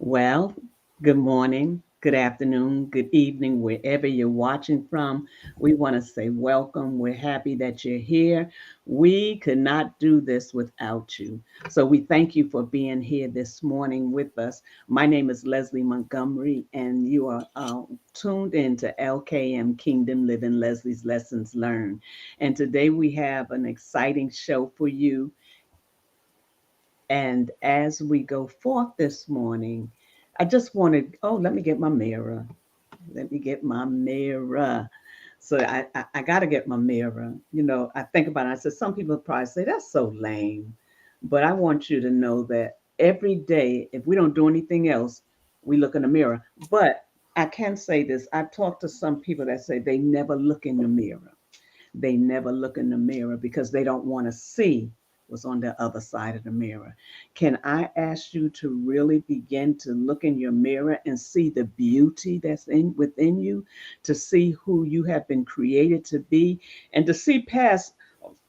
Well, good morning, good afternoon, good evening, wherever you're watching from. We want to say welcome. We're happy that you're here. We could not do this without you. So we thank you for being here this morning with us. My name is Leslie Montgomery, and you are tuned in to LKM Kingdom Living Leslie's Lessons Learned. And today we have an exciting show for you. And as we go forth this morning, I just wanted, let me get my mirror. Let me get my mirror. So I got to get my mirror. I think about it. I said, some people probably say, that's so lame. But I want you to know that every day, if we don't do anything else, we look in the mirror. But I can say this. I've talked to some people that say they never look in the mirror. They never look in the mirror because they don't want to see what's on the other side of the mirror. Can I ask you to really begin to look in your mirror and see the beauty that's in within you, to see who you have been created to be, and to see past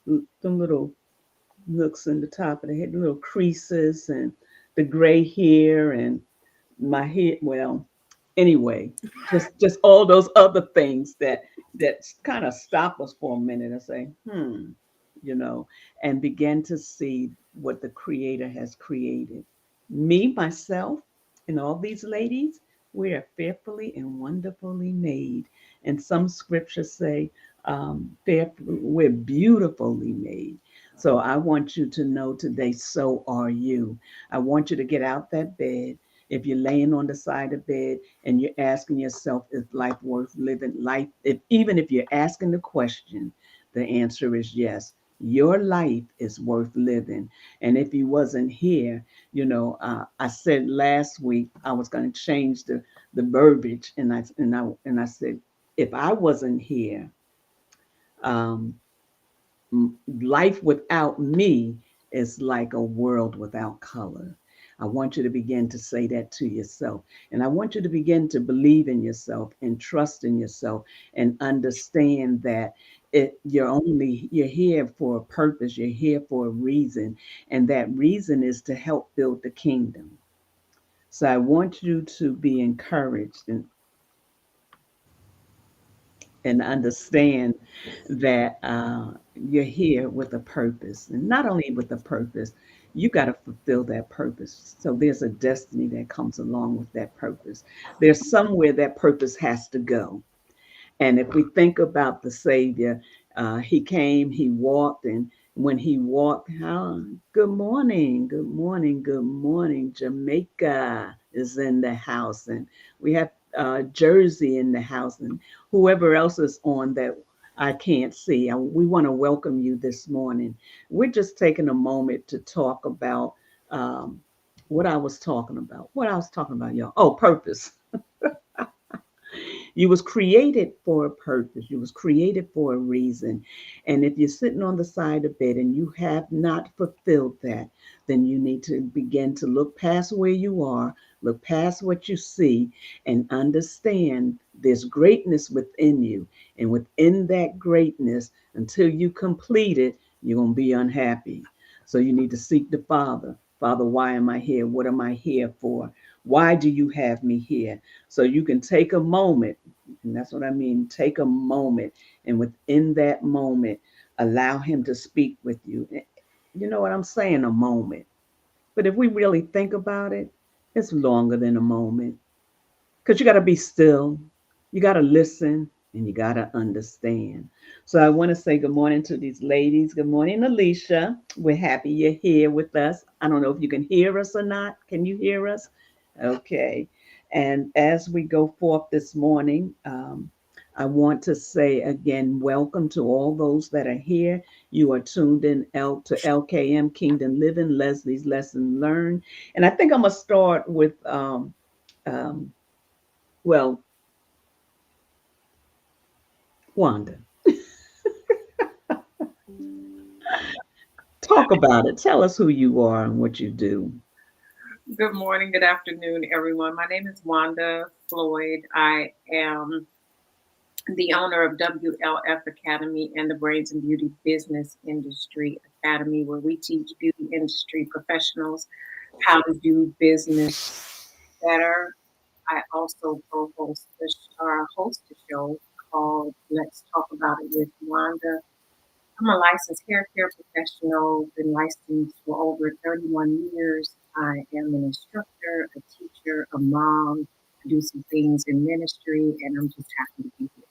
the little looks in the top of the head, the little creases and the gray hair and my head. Well, anyway, just all those other things that kind of stop us for a minute and say, you know, and begin to see what the Creator has created. Me, myself, and all these ladies, we are fearfully and wonderfully made. And some scriptures say, we're beautifully made. So I want you to know today, so are you. I want you to get out that bed. If you're laying on the side of bed and you're asking yourself, is life worth living? Life, even if you're asking the question, the answer is yes. Your life is worth living. And if you wasn't here, I said last week I was going to change the verbiage, and I said, if I wasn't here, um, life without me is like a world without color. I want you to begin to say that to yourself. And I want you to begin to believe in yourself and trust in yourself and understand that you're here for a purpose, you're here for a reason, and that reason is to help build the kingdom. So I want you to be encouraged and understand that you're here with a purpose, and not only with a purpose, you got to fulfill that purpose. So there's a destiny that comes along with that purpose. There's somewhere that purpose has to go. And if we think about the Savior, he came, he walked, and when he walked, good morning, good morning, good morning. Jamaica is in the house, and we have Jersey in the house, and whoever else is on that I can't see. We want to welcome you this morning. We're just taking a moment to talk about what I was talking about. What I was talking about, y'all. Oh, purpose. You was created for a purpose. You was created for a reason. And if you're sitting on the side of bed and you have not fulfilled that, then you need to begin to look past where you are, look past what you see, and understand there's greatness within you. And within that greatness, until you complete it, you're going to be unhappy. So you need to seek the Father. Father, why am I here? What am I here for? Why do you have me here? So you can take a moment, and that's what I mean. Take a moment, and within that moment, allow him to speak with you. You know what I'm saying? A moment. But if we really think about it, it's longer than a moment. Because you got to be still, you got to listen, and you got to understand. So I want to say good morning to these ladies. Good morning, Alicia. We're happy you're here with us. I don't know if you can hear us or not. Can you hear us? Okay. And as we go forth this morning, I want to say again, welcome to all those that are here. You are tuned in to LKM Kingdom Living, Leslie's Lesson Learned. And I think I'm going to start with, um, well, Wanda, talk about it. Tell us who you are and what you do. Good morning, good afternoon, everyone. My name is Wanda Floyd. I am the owner of WLF Academy and the Brains and Beauty Business Industry Academy, where we teach beauty industry professionals how to do business better. I also host a show called Let's Talk About It with Wanda. I'm a licensed hair care professional, been licensed for over 31 years. I am an instructor, a teacher, a mom. I do some things in ministry, and I'm just happy to be here.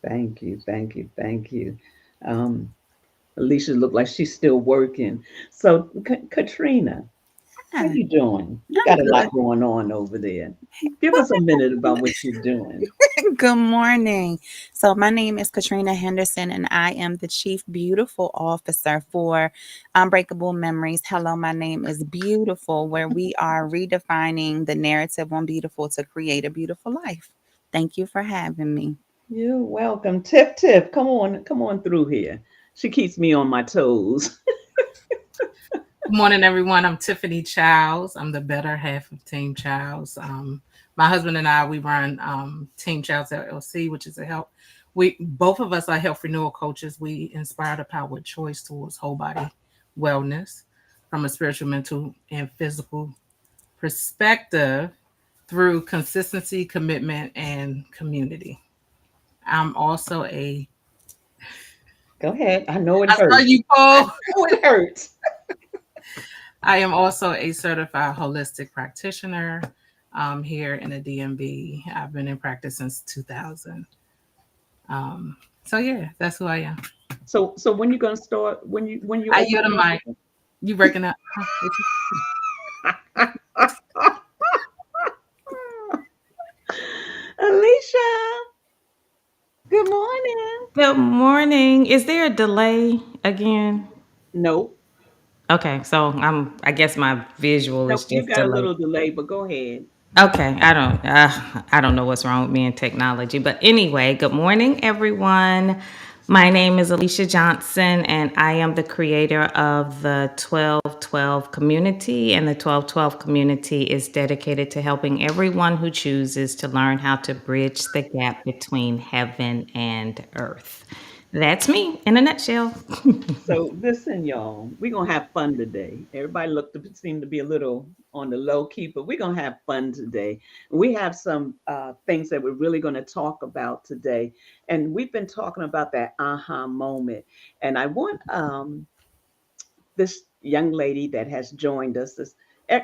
Thank you, thank you, thank you. Um, Alicia looked like she's still working. So, Katrina, how Hi, you doing? You I'm got a good. lot going on over there. Give Well, us a minute about what you're doing. good morning. So, my name is Katrina Henderson, and I am the Chief Beautiful Officer for Unbreakable Memories. Hello, my name is Beautiful, where we are redefining the narrative on beautiful to create a beautiful life. Thank you for having me. You're welcome. Tiff, come on through here. She keeps me on my toes. Good morning, everyone. I'm Tiffany Childs. I'm the better half of Team Childs. My husband and I, we run Team Childs LLC, which is a help. We both of us are health renewal coaches. We inspire the power of choice towards whole body wellness from a spiritual, mental, and physical perspective through consistency, commitment, and community. I'm also a. Go ahead. I know it I saw hurts. you, I Paul. know it hurts. I am also a certified holistic practitioner here in the DMV. I've been in practice since 2000. So yeah, that's who I am. So when you gonna start? When you I open yield the your mic. You breaking up? Huh? Alicia, good morning. Good morning. Is there a delay again? Nope, Okay, so I guess my visual nope. is You just got a delayed. little delay, but go ahead. Okay, I don't know what's wrong with me and technology, but anyway, good morning everyone. My name is Alicia Johnson and I am the creator of the 1212 community, and the 1212 community is dedicated to helping everyone who chooses to learn how to bridge the gap between heaven and earth. That's me in a nutshell. So listen, y'all, we're gonna have fun today. Everybody seem to be a little on the low key, but we're gonna have fun today. We have some things that we're really gonna talk about today. And we've been talking about that aha moment. And I want this young lady that has joined us.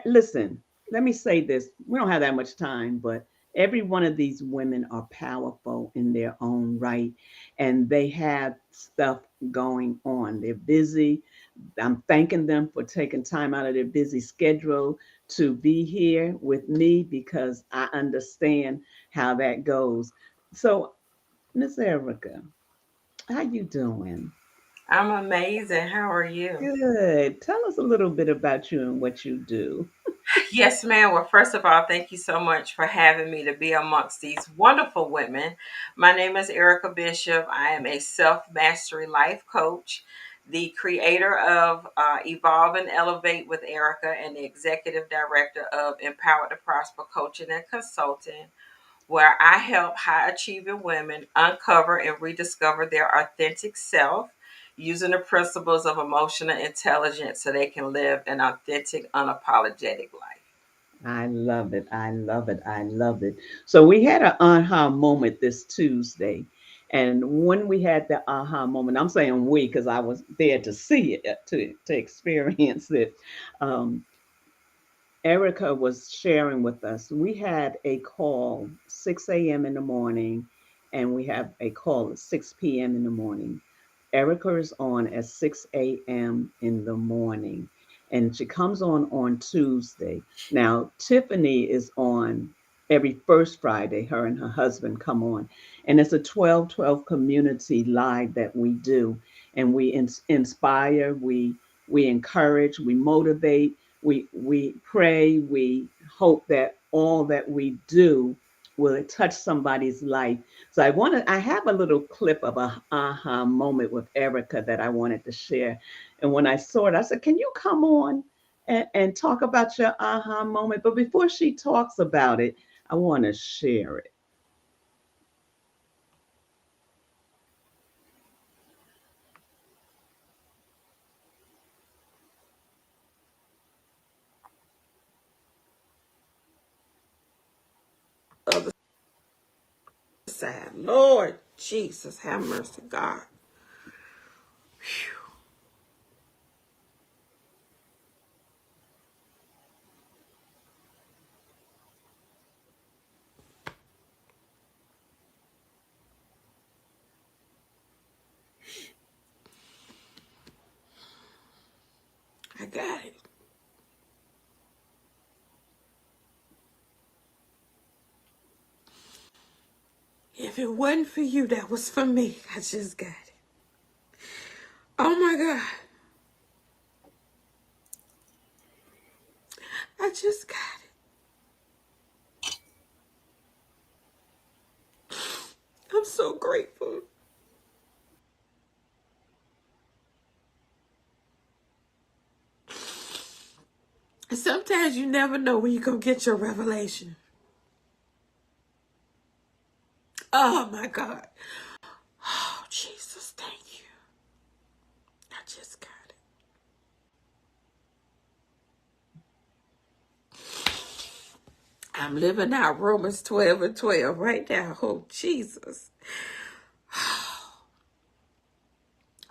Listen, let me say this. We don't have that much time, but every one of these women are powerful in their own right, and they have stuff going on. They're busy. I'm thanking them for taking time out of their busy schedule to be here with me because I understand how that goes. So, Miss Erica, how you doing? I'm amazing. How are you? Good. Tell us a little bit about you and what you do. Yes, ma'am. Well, first of all, thank you so much for having me to be amongst these wonderful women. My name is Erica Bishop. I am a self mastery life coach, the creator of Evolve and Elevate with Erica, and the executive director of Empowered to Prosper Coaching and Consulting, where I help high achieving women uncover and rediscover their authentic self using the principles of emotional intelligence so they can live an authentic, unapologetic life. I love it. I love it. I love it. So we had an aha moment this Tuesday. And when we had the aha moment, I'm saying we because I was there to see it, to experience it. Um, Erica was sharing with us. We had a call 6 a.m. in the morning, and we have a call at 6 p.m. in the morning. Erica is on at 6 a.m. in the morning, and she comes on Tuesday. Now, Tiffany is on every first Friday. Her and her husband come on, and it's a 1212 community live that we do, and we inspire, we encourage, we motivate, we pray, we hope that all that we do will touch somebody's life. So I have a little clip of a aha moment with Erica that I wanted to share. And when I saw it, I said, can you come on and talk about your aha moment? But before she talks about it, I want to share it. other side. Lord Jesus, have mercy, God. Whew. I got it. If it wasn't for you, that was for me. I just got it. Oh my God. I just got it. I'm so grateful. And sometimes you never know when you're going to get your revelation. Oh my God. Oh, Jesus, thank you. I just got it. I'm living out Romans 12:12 right now. Oh, Jesus.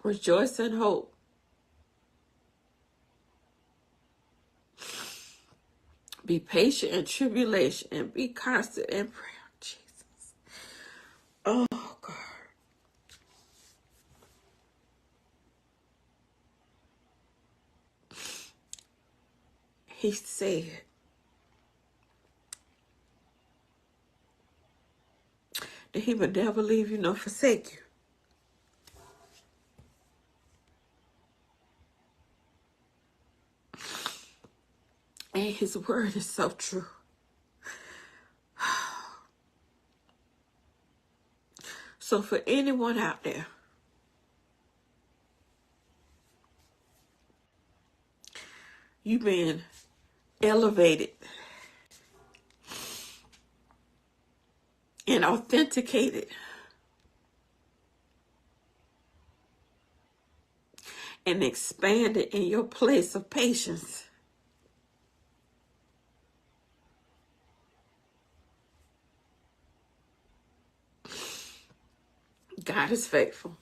Rejoice in hope. Be patient in tribulation and be constant in prayer. Jesus. Oh, God. He said that he would never leave you nor forsake you. And his word is so true. So for anyone out there you been elevated and authenticated and expanded in your place of patience. God is faithful.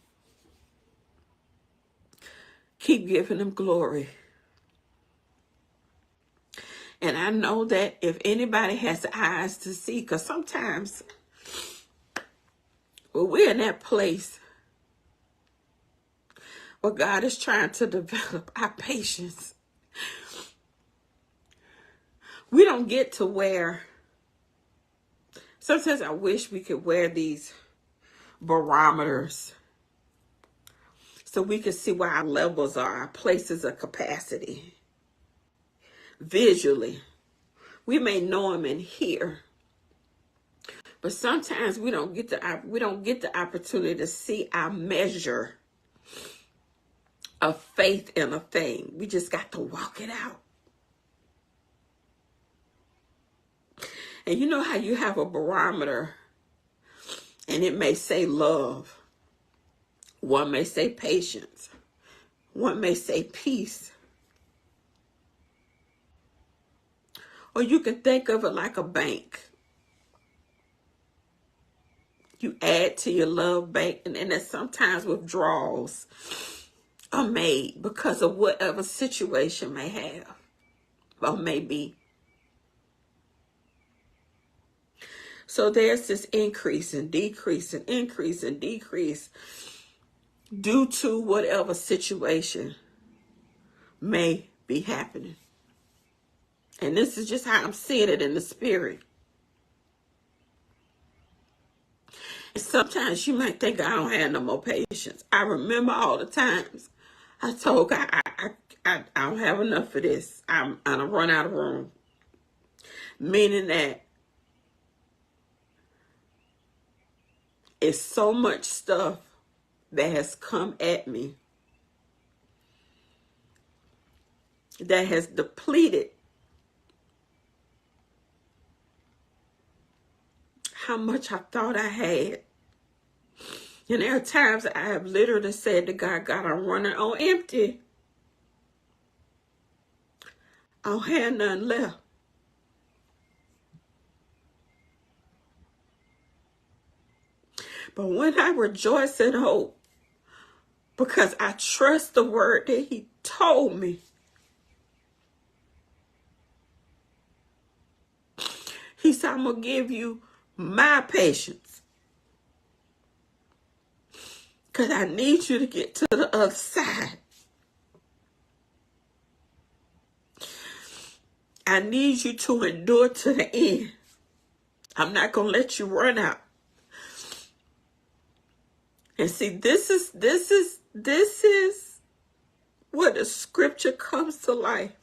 Keep giving him glory. And I know that if anybody has eyes to see, because sometimes when we're in that place where God is trying to develop our patience, we don't get to where, sometimes I wish we could wear these barometers so we could see where our levels are, our places of capacity. Visually, we may know him in here, but sometimes we don't get the opportunity to see our measure of faith in a thing. We just got to walk it out. And you know how you have a barometer and it may say love, one may say patience, one may say peace, or you can think of it like a bank. You add to your love bank, and then there's sometimes withdrawals are made because of whatever situation may have or may be. So there's this increase and decrease and increase and decrease due to whatever situation may be happening. And this is just how I'm seeing it in the spirit. And sometimes you might think I don't have no more patience. I remember all the times I told God, I don't have enough of this. I'm gonna run out of room. Meaning that it's so much stuff that has come at me that has depleted how much I thought I had. And there are times I have literally said to God, God, I'm running on empty. I don't have nothing left. But when I rejoice in hope, because I trust the word that he told me, he said, I'm going to give you my patience. Because I need you to get to the other side. I need you to endure to the end. I'm not going to let you run out. And see, this is where the scripture comes to life.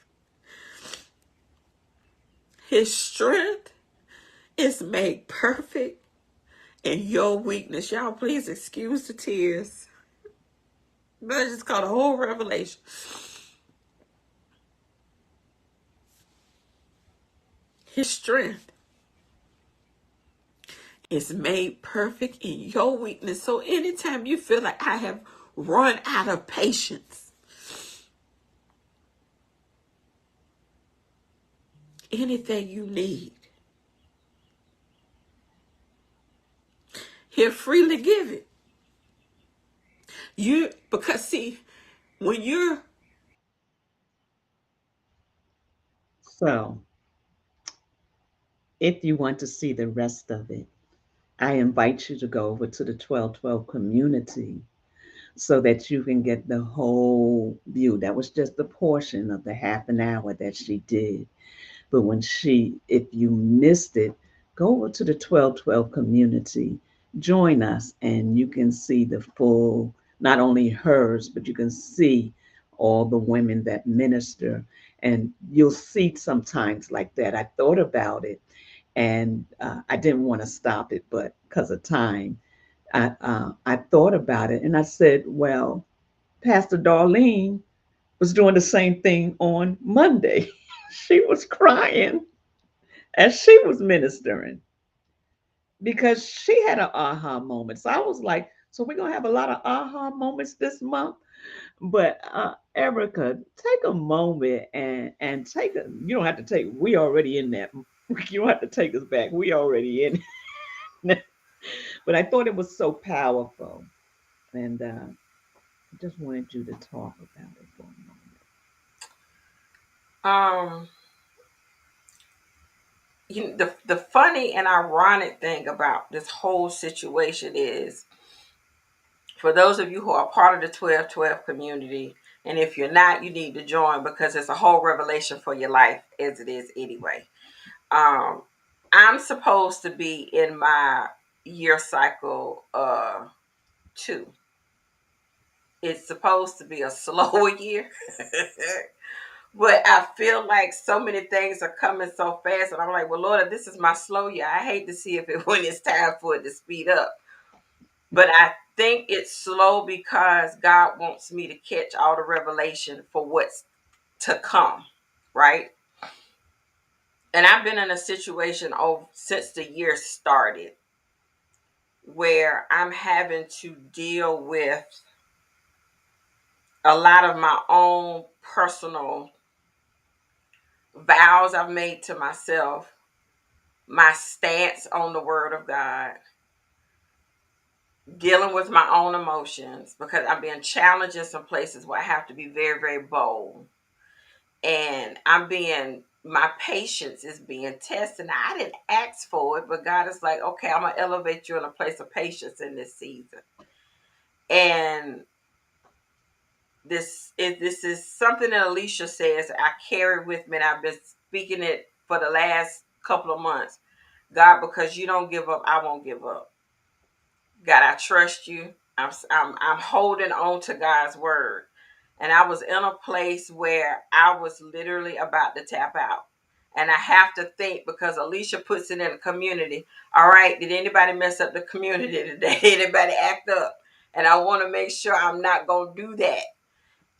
His strength is made perfect in your weakness. Y'all, please excuse the tears. But I just caught a whole revelation. His strength is made perfect in your weakness. So anytime you feel like I have run out of patience, anything you need, he'll freely give it. Because see, when you're So, if you want to see the rest of it, I invite you to go over to the 1212 community so that you can get the whole view. That was just a portion of the half an hour that she did. But if you missed it, go over to the 1212 community, join us, and you can see the full, not only hers, but you can see all the women that minister. And you'll see sometimes like that. I thought about it and I didn't want to stop it, but because of time, I thought about it and I said, well, Pastor Darlene was doing the same thing on Monday. She was crying as she was ministering because she had an aha moment. So I was like, so we're gonna have a lot of aha moments this month. But Erica, take a moment and take a. You don't have to take. We already in that. You don't have to take us back. We already in. But I thought it was so powerful, and I just wanted you to talk about it for a moment. Um, the funny and ironic thing about this whole situation is, for those of you who are part of the 1212 community, and if you're not, you need to join because it's a whole revelation for your life as it is anyway. I'm supposed to be in my year cycle 2. It's supposed to be a slower year. But I feel like so many things are coming so fast, and I'm like, well, Lord, if this is my slow year, I hate to see if it when it's time for it to speed up. But I think it's slow because God wants me to catch all the revelation for what's to come, right? And I've been in a situation since the year started where I'm having to deal with a lot of my own personal vows I've made to myself, my stance on the word of God, dealing with my own emotions because I'm being challenged in some places where I have to be very, very bold. And my patience is being tested. Now, I didn't ask for it, but God is like, okay, I'm going to elevate you in a place of patience in this season. And this is something that Alicia says I carry with me, and I've been speaking it for the last couple of months. God, because you don't give up, I won't give up. God, I trust you. I'm holding on to God's word. And I was in a place where I was literally about to tap out. And I have to think, because Alicia puts it in the community. All right, did anybody mess up the community today? Anybody act up? And I want to make sure I'm not going to do that.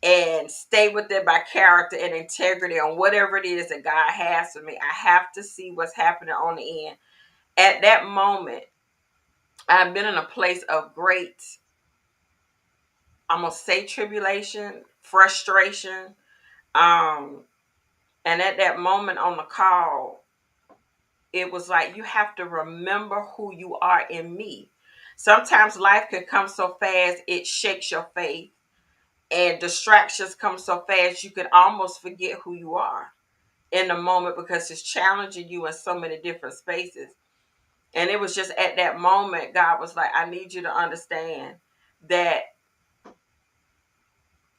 And stay with it by character and integrity on whatever it is that God has for me. I have to see what's happening on the end. At that moment, I've been in a place of great, I'm going to say tribulation, frustration. And at that moment on the call, it was like, you have to remember who you are in me. Sometimes life can come so fast, it shakes your faith, and distractions come so fast, you can almost forget who you are in the moment because it's challenging you in so many different spaces. And it was just at that moment, God was like, I need you to understand that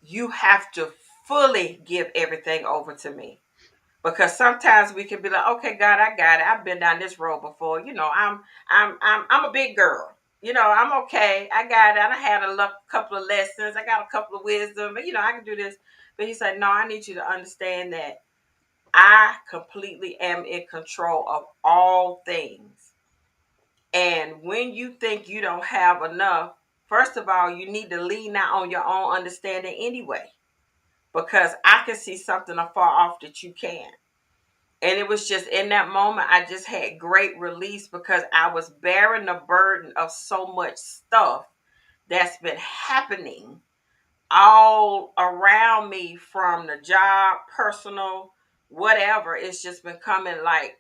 you have to fully give everything over to me. Because sometimes we can be like, okay, God, I got it. I've been down this road before. I'm a big girl. I'm okay. I got it. I had couple of lessons. I got a couple of wisdom. I can do this. But he said, no, I need you to understand that I completely am in control of all things. And when you think you don't have enough, first of all, you need to lean out on your own understanding anyway, because I can see something afar off that you can't. And it was just in that moment, I just had great release because I was bearing the burden of so much stuff that's been happening all around me, from the job, personal, whatever. It's just been coming like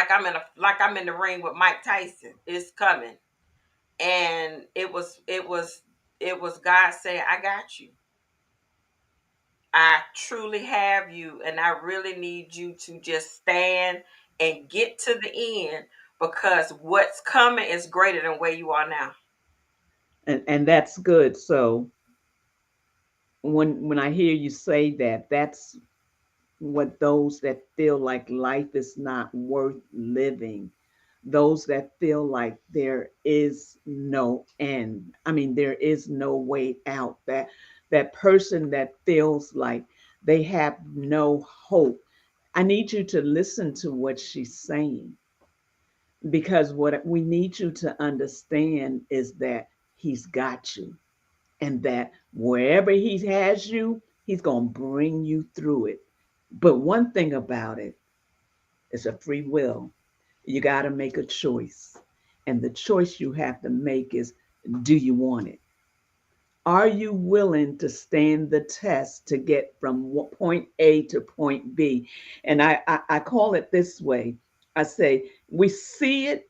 I'm in the ring with Mike Tyson. It's coming. And it was God saying, I got you. I truly have you, and I really need you to just stand and get to the end, because what's coming is greater than where you are now. And that's good. So when I hear you say that, that's what those that feel like life is not worth living, those that feel like there is no end. I mean, there is no way out. That person that feels like they have no hope. I need you to listen to what she's saying, because what we need you to understand is that he's got you, and that wherever he has you, he's going to bring you through it. But one thing about it, it's a free will. You got to make a choice. And the choice you have to make is, do you want it? Are you willing to stand the test to get from point A to point B? And I call it this way. I say, we see it,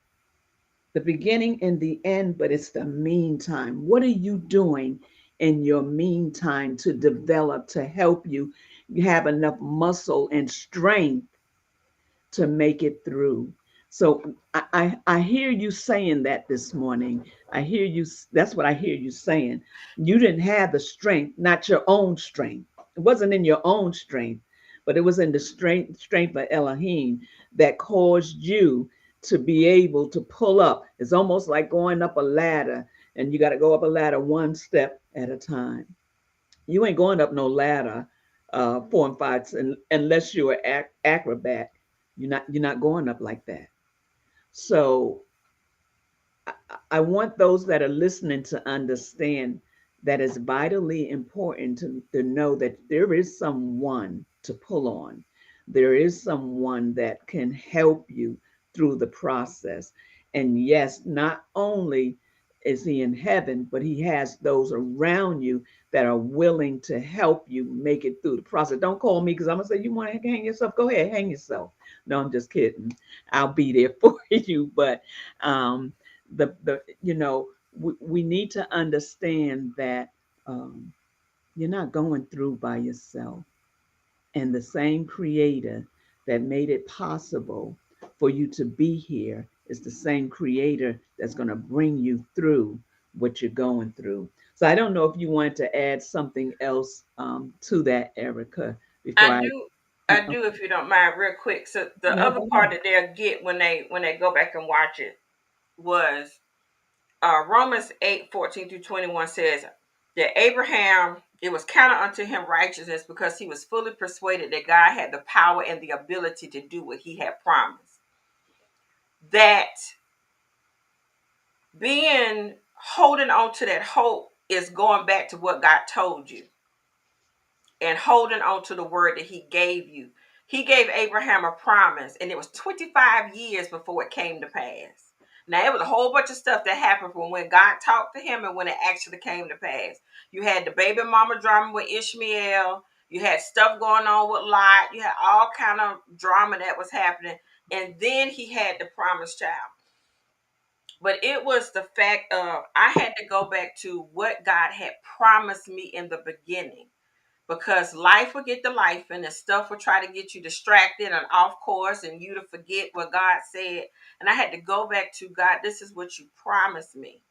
the beginning and the end, but it's the meantime. What are you doing in your meantime to develop, to help you have enough muscle and strength to make it through? So I hear you saying that this morning. I hear you. That's what I hear you saying. You didn't have the strength, not your own strength. It wasn't in your own strength, but it was in the strength of Elohim that caused you to be able to pull up. It's almost like going up a ladder, and you got to go up a ladder one step at a time. You ain't going up no ladder 4 and 5 unless you're an acrobat. You're not going up like that. So I want those that are listening to understand that it's vitally important to know that there is someone to pull on. There is someone that can help you through the process. And yes, not only is he in heaven, but he has those around you that are willing to help you make it through the process. Don't call me because I'm gonna say, you want to hang yourself? Go ahead, hang yourself. No, I'm just kidding. I'll be there for you. But we need to understand that um, you're not going through by yourself, and the same creator that made it possible for you to be here is the same creator that's going to bring you through what you're going through. So I don't know if you wanted to add something else to that, Erica, before I I. do, I do, if you don't mind, real quick. So the No, other go part ahead. that they'll get when they go back and watch it was Romans 8:14-21 says that Abraham, it was counted unto him righteousness because he was fully persuaded that God had the power and the ability to do what he had promised. That being holding on to that hope is going back to what God told you and holding on to the word that he gave you. He gave Abraham a promise, and it was 25 years before it came to pass. Now, it was a whole bunch of stuff that happened from when God talked to him and when it actually came to pass. You had the baby mama drama with Ishmael. You had stuff going on with Lot. You had all kind of drama that was happening. And then he had the promised child. But it was the fact of I had to go back to what God had promised me in the beginning, because life will get to life and the stuff will try to get you distracted and off course and you to forget what God said. And I had to go back to God, this is what you promised me.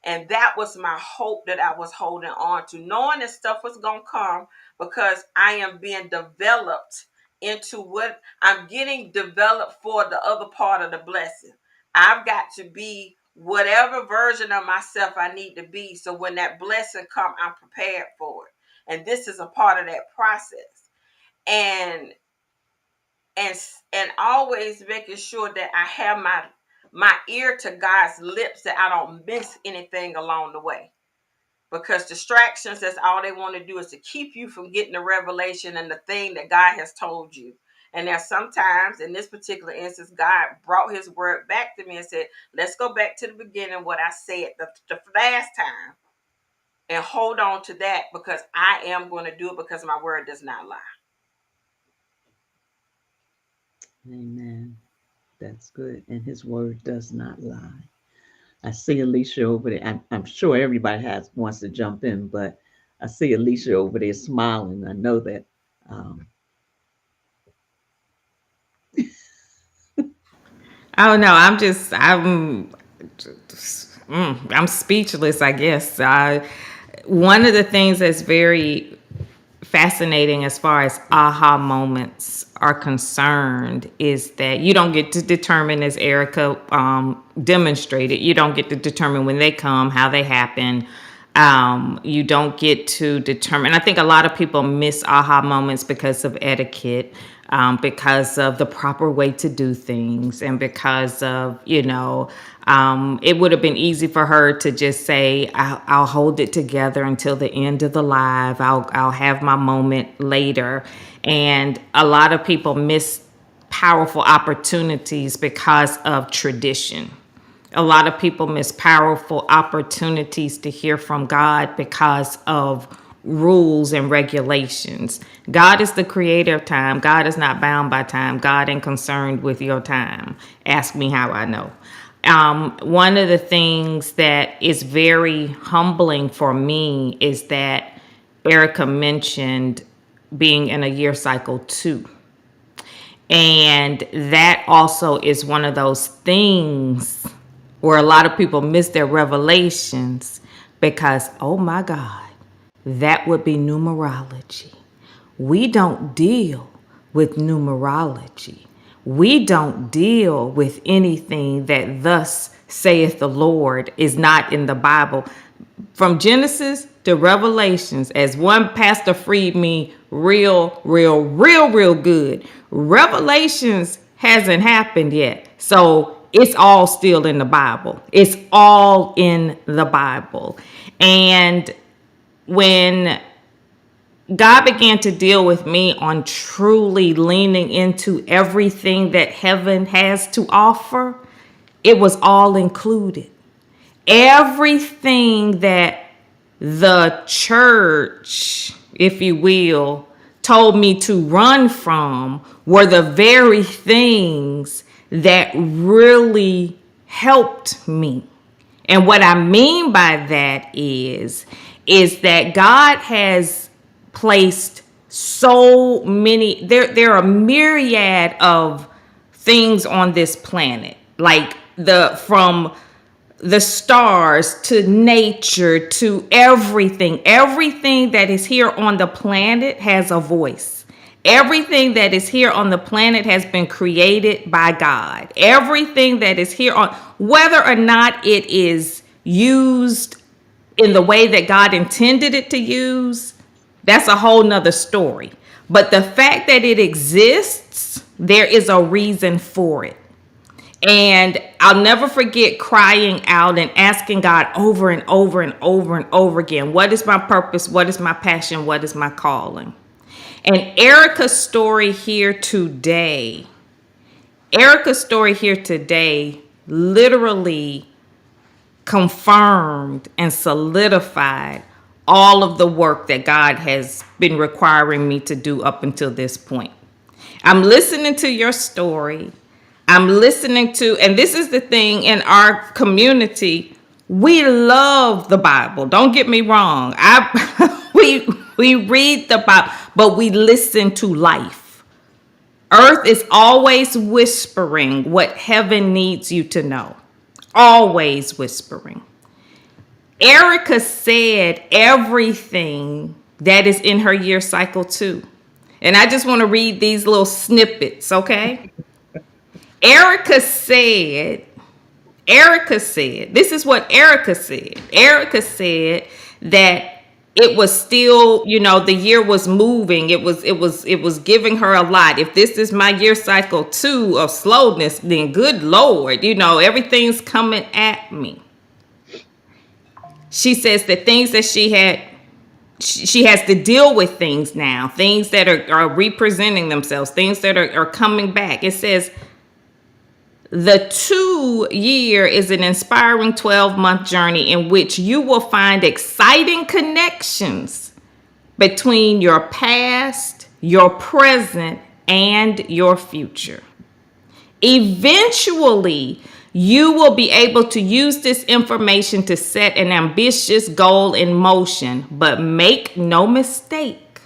And that was my hope that I was holding on to, knowing that stuff was going to come, because I am being developed into what I'm getting developed for the other part of the blessing. I've got to be whatever version of myself I need to be. So when that blessing come, I'm prepared for it. And this is a part of that process. And and always making sure that I have my ear to God's lips, that I don't miss anything along the way. Because distractions, that's all they want to do, is to keep you from getting the revelation and the thing that God has told you. And there's sometimes, in this particular instance, God brought his word back to me and said, let's go back to the beginning, what I said the last time, and hold on to that, because I am going to do it, because my word does not lie. Amen. That's good. And his word does not lie. I see Alicia over there. I'm sure everybody wants to jump in, but I see Alicia over there smiling. I know that. Oh no, I'm speechless, I guess. One of the things that's very fascinating as far as aha moments are concerned is that you don't get to determine, as Erica demonstrated, you don't get to determine when they come, how they happen. You don't get to determine. I think a lot of people miss aha moments because of etiquette, because of the proper way to do things, and because of, it would have been easy for her to just say, I'll hold it together until the end of the live. I'll have my moment later. And a lot of people miss powerful opportunities because of tradition. A lot of people miss powerful opportunities to hear from God because of rules and regulations. God is the creator of time. God is not bound by time. God ain't concerned with your time. Ask me how I know. One of the things that is very humbling for me is that Erica mentioned being in a year cycle 2. And that also is one of those things where a lot of people miss their revelations because, oh my God, that would be numerology. We don't deal with numerology. We don't deal with anything that thus saith the Lord is not in the Bible. From Genesis to Revelations, as one pastor freed me real good, Revelations hasn't happened yet. So it's all still in the Bible. It's all in the Bible. And when God began to deal with me on truly leaning into everything that heaven has to offer, it was all included. Everything that the church, if you will, told me to run from were the very things that really helped me. And what I mean by that is that God has placed so many, there are a myriad of things on this planet, like from the stars to nature to everything that is here on the planet has a voice. Everything that is here on the planet has been created by God. Everything that is here on, whether or not it is used in the way that God intended it to use, that's a whole nother story. But the fact that it exists, there is a reason for it. And I'll never forget crying out and asking God over and over and over and over again, what is my purpose? What is my passion? What is my calling? And Erica's story here today literally confirmed and solidified all of the work that God has been requiring me to do up until this point. I'm listening to your story. I'm listening to, and this is the thing in our community, we love the Bible. Don't get me wrong. We read the Bible, but we listen to life. Earth is always whispering what heaven needs you to know. Always whispering. Erica said everything that is in her year cycle too. And I just want to read these little snippets, okay? Erica said, this is what Erica said. Erica said that it was still, the year was moving. It was giving her a lot. If this is my year cycle 2 of slowness, then good Lord, everything's coming at me. She says that things that she has to deal with things now, things that are representing themselves, things that are coming back. It says, the 2 year is an inspiring 12-month journey in which you will find exciting connections between your past, your present, and your future. Eventually, you will be able to use this information to set an ambitious goal in motion, but make no mistake,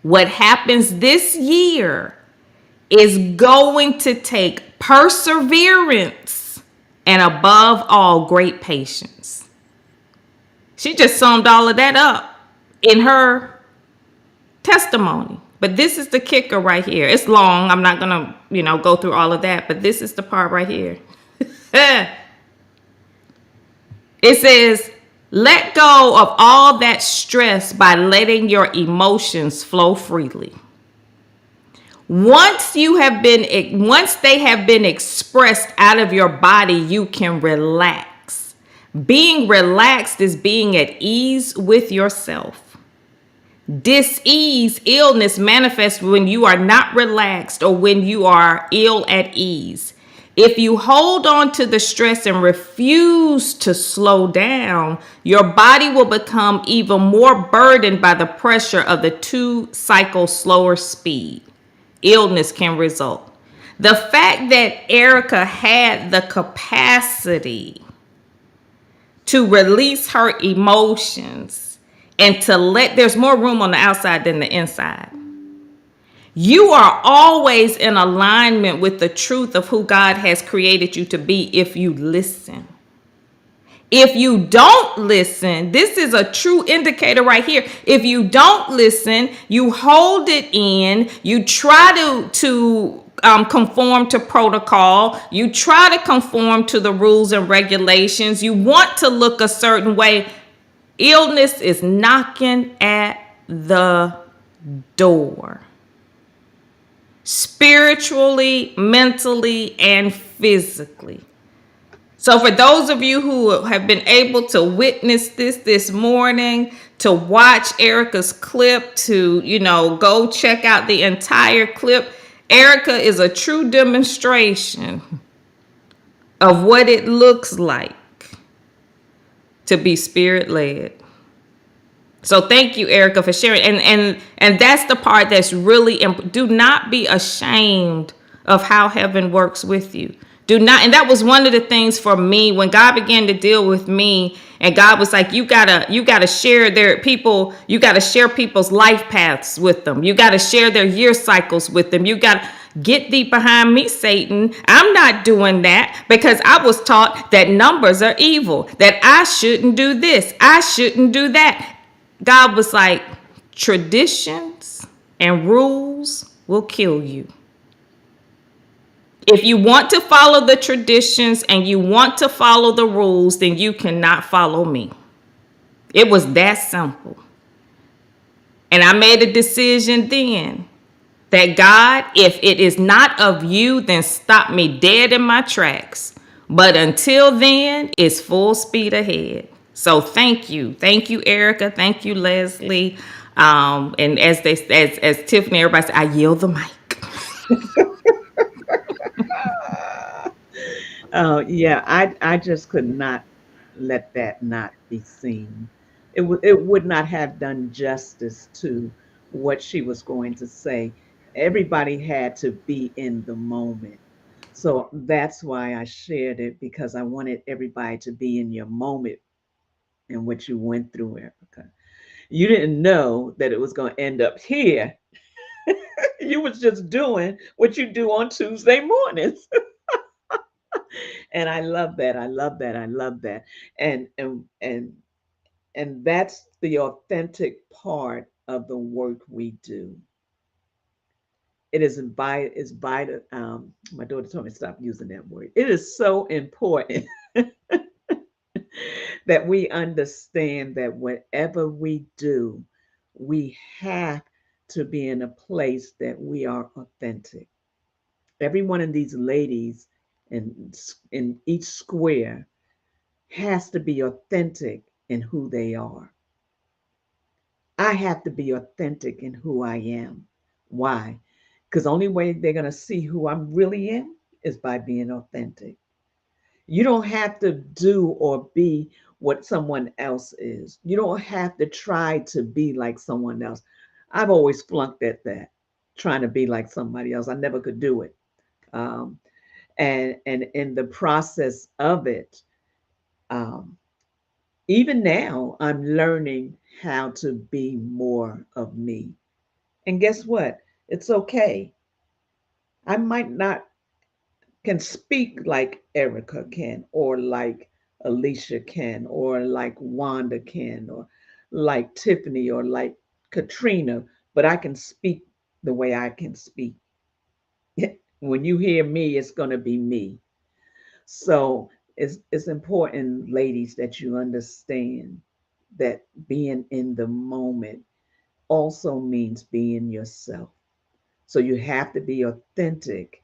what happens this year is going to take perseverance and above all, great patience. She just summed all of that up in her testimony. But this is the kicker right here. It's long. I'm not going to, go through all of that, but this is the part right here. It says, let go of all that stress by letting your emotions flow freely. Once they have been expressed out of your body, you can relax. Being relaxed is being at ease with yourself. Dis-ease, illness manifests when you are not relaxed or when you are ill at ease. If you hold on to the stress and refuse to slow down, your body will become even more burdened by the pressure of the 2-cycle slower speed. Illness can result. The fact that Erica had the capacity to release her emotions and there's more room on the outside than the inside. You are always in alignment with the truth of who God has created you to be if you listen. If you don't listen, this is a true indicator right here. If you don't listen, you hold it in, you try to conform to protocol, you try to conform to the rules and regulations, you want to look a certain way. Illness is knocking at the door. Spiritually, mentally, and physically. So for those of you who have been able to witness this morning, to watch Erica's clip, to, go check out the entire clip, Erica is a true demonstration of what it looks like to be spirit-led. So thank you, Erica, for sharing. And that's the part that's really important. Do not be ashamed of how heaven works with you. Do not, and that was one of the things for me when God began to deal with me, and God was like, you gotta share you gotta share people's life paths with them. You gotta share their year cycles with them. You gotta get thee behind me, Satan. I'm not doing that because I was taught that numbers are evil, that I shouldn't do this, I shouldn't do that. God was like, traditions and rules will kill you. If you want to follow the traditions and you want to follow the rules, then you cannot follow me. It was that simple. And I made a decision then that God, if it is not of you, then stop me dead in my tracks. But until then, it's full speed ahead. So thank you. Thank you, Erica. Thank you, Leslie. And as Tiffany, everybody said, I yield the mic. Oh, yeah, I just could not let that not be seen. It would not have done justice to what she was going to say. Everybody had to be in the moment. So that's why I shared it, because I wanted everybody to be in your moment and what you went through, Erica. You didn't know that it was going to end up here. You was just doing what you do on Tuesday mornings. And I love that. I love that. I love that. And and that's the authentic part of the work we do. It is vital. My daughter told me to stop using that word. It is so important that we understand that whatever we do, we have to be in a place that we are authentic. Every one of these ladies in each square has to be authentic in who they are. I have to be authentic in who I am. Why? Because the only way they're going to see who I'm really am is by being authentic. You don't have to do or be what someone else is. You don't have to try to be like someone else. I've always flunked at that, trying to be like somebody else. I never could do it. Um, and in the process of it, um, even now, I'm learning how to be more of me. And guess what? It's okay. I might not can speak like Erica can, or like Alicia can, or like Wanda can, or like Tiffany, or like Katrina, but I can speak the way I can speak. When you hear me, it's going to be me. So it's important, ladies, that you understand that being in the moment also means being yourself. So you have to be authentic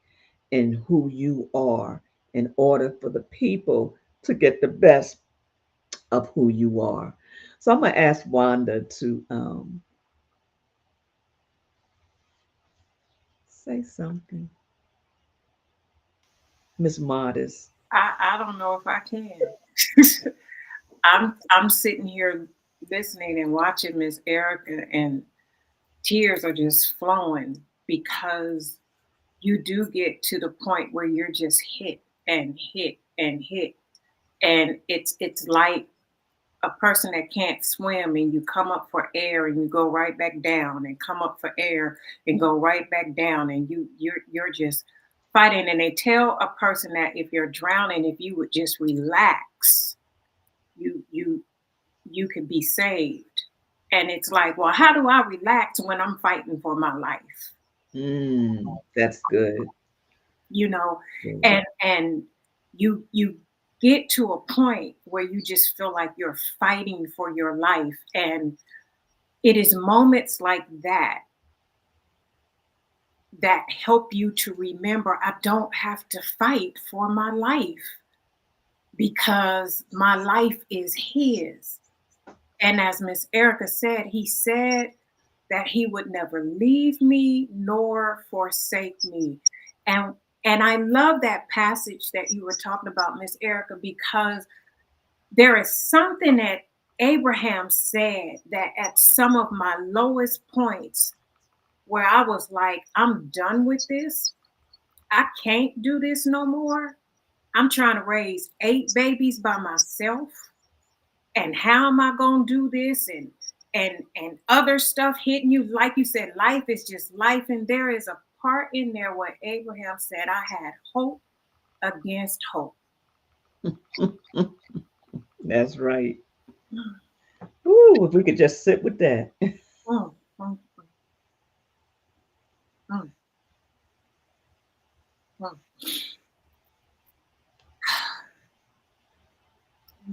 in who you are in order for the people to get the best of who you are. So I'm going to ask Wanda to say something. Miss Modest. I don't know if I can. I'm sitting here listening and watching Miss Erica, and tears are just flowing because you do get to the point where you're just hit and hit and hit, and it's like a person that can't swim, and you come up for air and you go right back down, and come up for air and go right back down, and you're just fighting. And they tell a person that if you're drowning, if you would just relax, you you you could be saved. And it's like, well, how do I relax when I'm fighting for my life? That's good. You know, Good. and you get to a point where you just feel like you're fighting for your life. And it is moments like that that help you to remember I don't have to fight for my life, because my life is his. And as Miss Erica said, he said that he would never leave me nor forsake me. And and I love that passage that you were talking about, Miss Erica, because there is something that Abraham said that at some of my lowest points, where I was like, I'm done with this. I can't do this no more. I'm trying to raise 8 babies by myself. And how am I gonna do this? And other stuff hitting you. Like you said, life is just life. And there is a part in there where Abraham said, I had hope against hope. That's right. Ooh, if we could just sit with that. Mm, mm, mm, mm.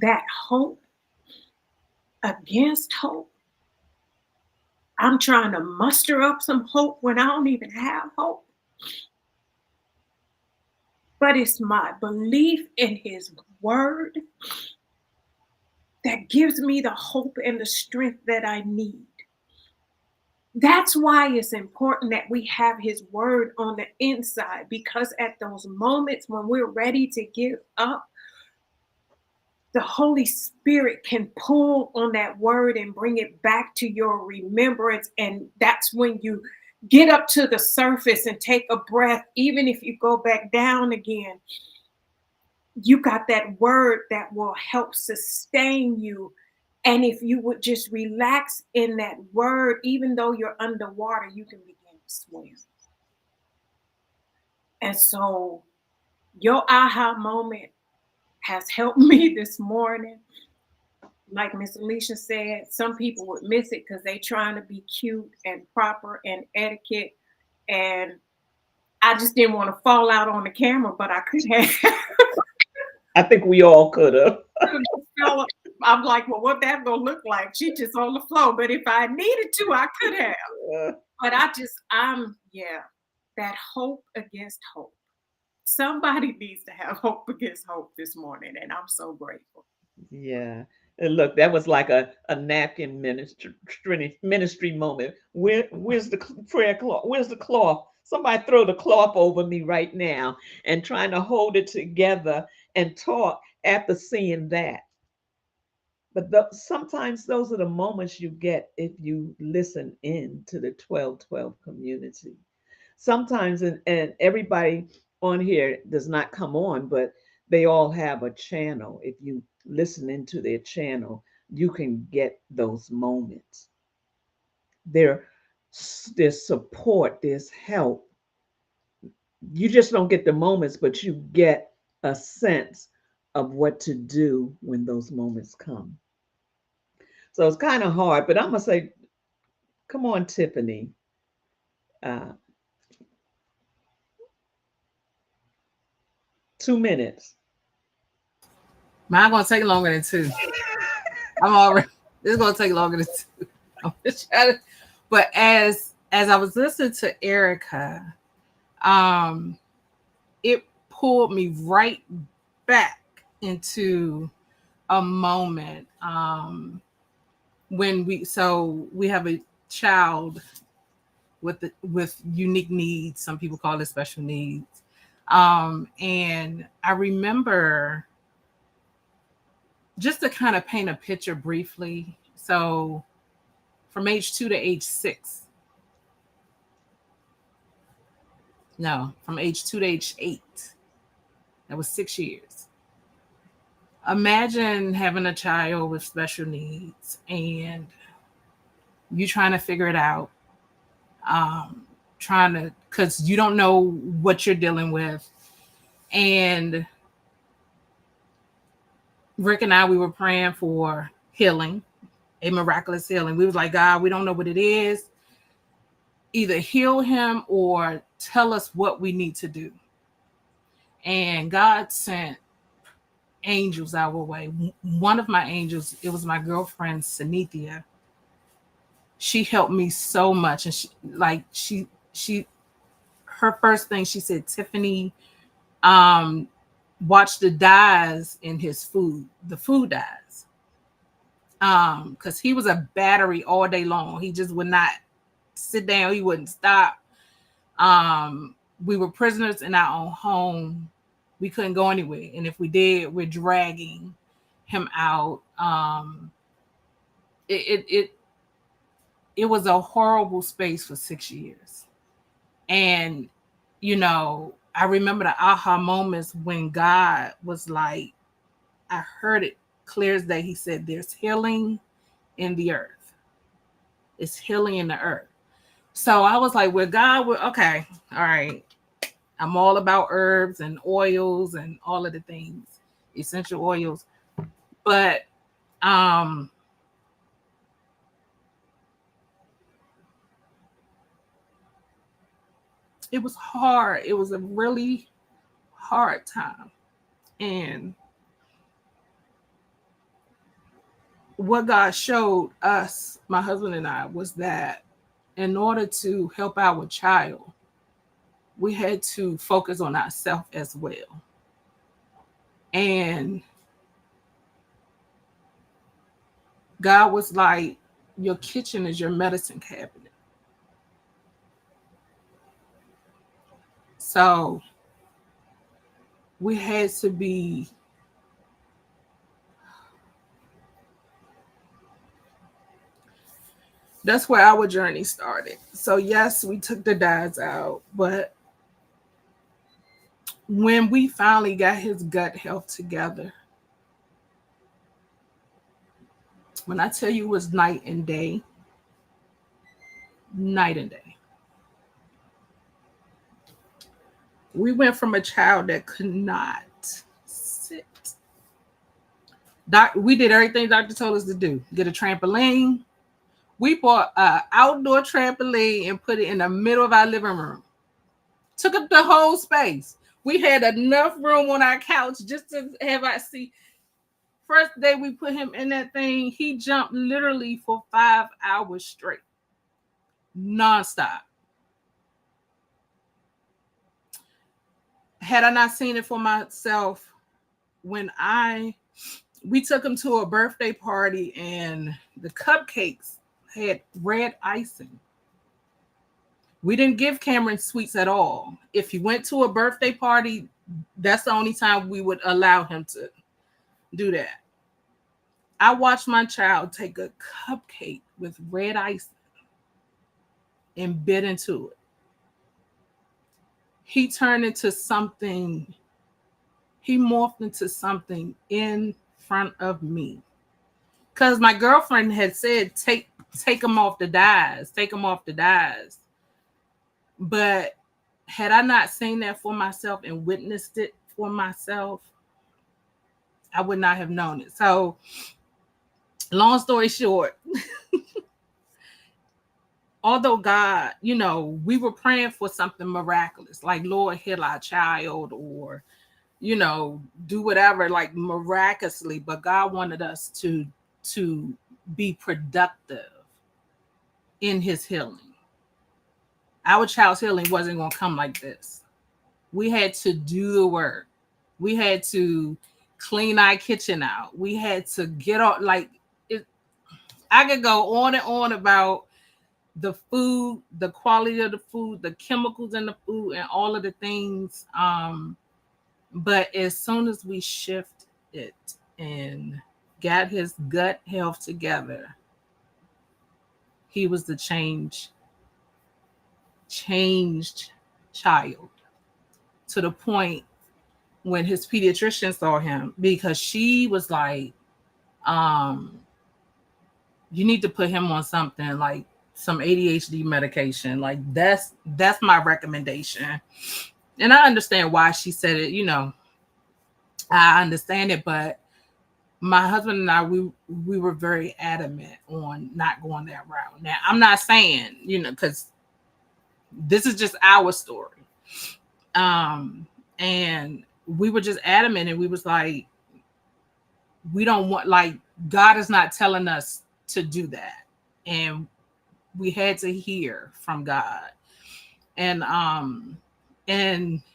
That hope against hope. I'm trying to muster up some hope when I don't even have hope. But it's my belief in his word that gives me the hope and the strength that I need. That's why it's important that we have his word on the inside, because at those moments when we're ready to give up, the Holy Spirit can pull on that word and bring it back to your remembrance. And that's when you get up to the surface and take a breath. Even if you go back down again, you got that word that will help sustain you. And if you would just relax in that word, even though you're underwater, you can begin to swim. And so your aha moment has helped me this morning. Like Miss Alicia said, some people would miss it because they trying to be cute and proper and etiquette. And I just didn't want to fall out on the camera, but I could have. I think we all could have. I'm like, well, what that gonna look like? She just on the floor. But if I needed to, I could have. But that hope against hope. Somebody needs to have hope against hope this morning, and I'm so grateful. Yeah. And look, that was like a napkin ministry moment. Where's the prayer cloth? Where's the cloth? Somebody throw the cloth over me right now, and trying to hold it together and talk after seeing that. But sometimes those are the moments you get if you listen in to the 1212 community. Sometimes, and everybody on here does not come on, but they all have a channel. If you listen into their channel, you can get those moments. There's support, there's help. You just don't get the moments, but you get a sense of what to do when those moments come. So it's kind of hard, but I'm gonna say, come on, Tiffany. Uh, 2 minutes. Mine gonna take longer than 2. I'm already. This is gonna take longer than 2. I'm just trying to, but as I was listening to Erica, it pulled me right back into a moment when we have a child with unique needs. Some people call it special needs. And I remember, just to kind of paint a picture briefly. So from age 2 to age 6. No, from age 2 to age 8. That was 6 years. Imagine having a child with special needs and you trying to figure it out. Because you don't know what you're dealing with. And Rick and I, we were praying for healing, a miraculous healing. We was like, God, we don't know what it is. Either heal him or tell us what we need to do. And God sent angels our way. One of my angels, it was my girlfriend, Sanithia. She helped me so much. And she her first thing she said, Tiffany, watch the dyes in his food, the food dyes. Because he was a battery all day long. He just would not sit down, he wouldn't stop. We were prisoners in our own home. We couldn't go anywhere. And if we did, we're dragging him out. It was a horrible space for 6 years. And, I remember the aha moments when God was like, I heard it clear as day. He said, there's healing in the earth. It's healing in the earth. So I was like, well, God, okay, all right. I'm all about herbs and oils and all of the things, essential oils. But it was hard. It was a really hard time. And what God showed us, my husband and I, was that in order to help our child, we had to focus on ourselves as well. And God was like, your kitchen is your medicine cabinet. So we had to be that's where our journey started. So yes, we took the dads out, but when we finally got his gut health together, when I tell you it was night and day, night and day. We went from a child that could not sit. We did everything doctor told us to do. Get a trampoline. We bought an outdoor trampoline and put it in the middle of our living room. Took up the whole space. We had enough room on our couch just to have our seat. First day we put him in that thing, he jumped literally for 5 hours straight. Nonstop. Had I not seen it for myself, when we took him to a birthday party and the cupcakes had red icing. We didn't give Cameron sweets at all. If he went to a birthday party, that's the only time we would allow him to do that. I watched my child take a cupcake with red icing and bit into it. He turned into something, he morphed into something in front of me. Because my girlfriend had said, take him off the dyes, take him off the dyes. But had I not seen that for myself and witnessed it for myself, I would not have known it. So, long story short, although God, we were praying for something miraculous, like Lord, heal our child, or, do whatever, like miraculously, but God wanted us to be productive in his healing. Our child's healing wasn't going to come like this. We had to do the work. We had to clean our kitchen out. We had to get off, I could go on and on about the food, the quality of the food, the chemicals in the food, and all of the things. But as soon as we shift it and got his gut health together, he was the changed child, to the point when his pediatrician saw him, because she was like, you need to put him on something like some ADHD medication. Like that's my recommendation. And I understand why she said it, I understand it, but my husband and I, we were very adamant on not going that route. Now, I'm not saying, because this is just our story. And we were just adamant, and we was like, we don't want, God is not telling us to do that. And we had to hear from God. And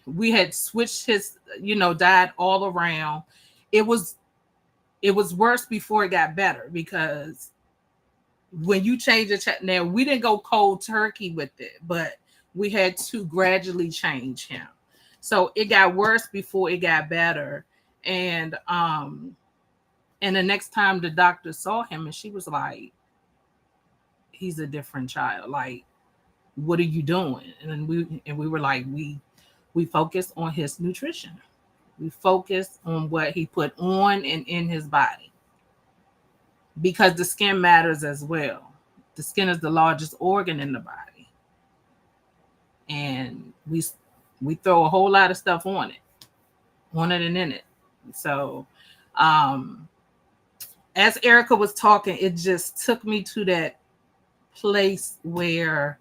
we had switched his, diet all around. It was worse before it got better, because when you change now we didn't go cold turkey with it, but we had to gradually change him. So it got worse before it got better. And the next time the doctor saw him, and she was like, he's a different child. Like, what are you doing? And we were like, we focused on his nutrition. We focused on what he put on and in his body, because the skin matters as well. The skin is the largest organ in the body, and we throw a whole lot of stuff on it and in it. So as Erica was talking, it just took me to that place where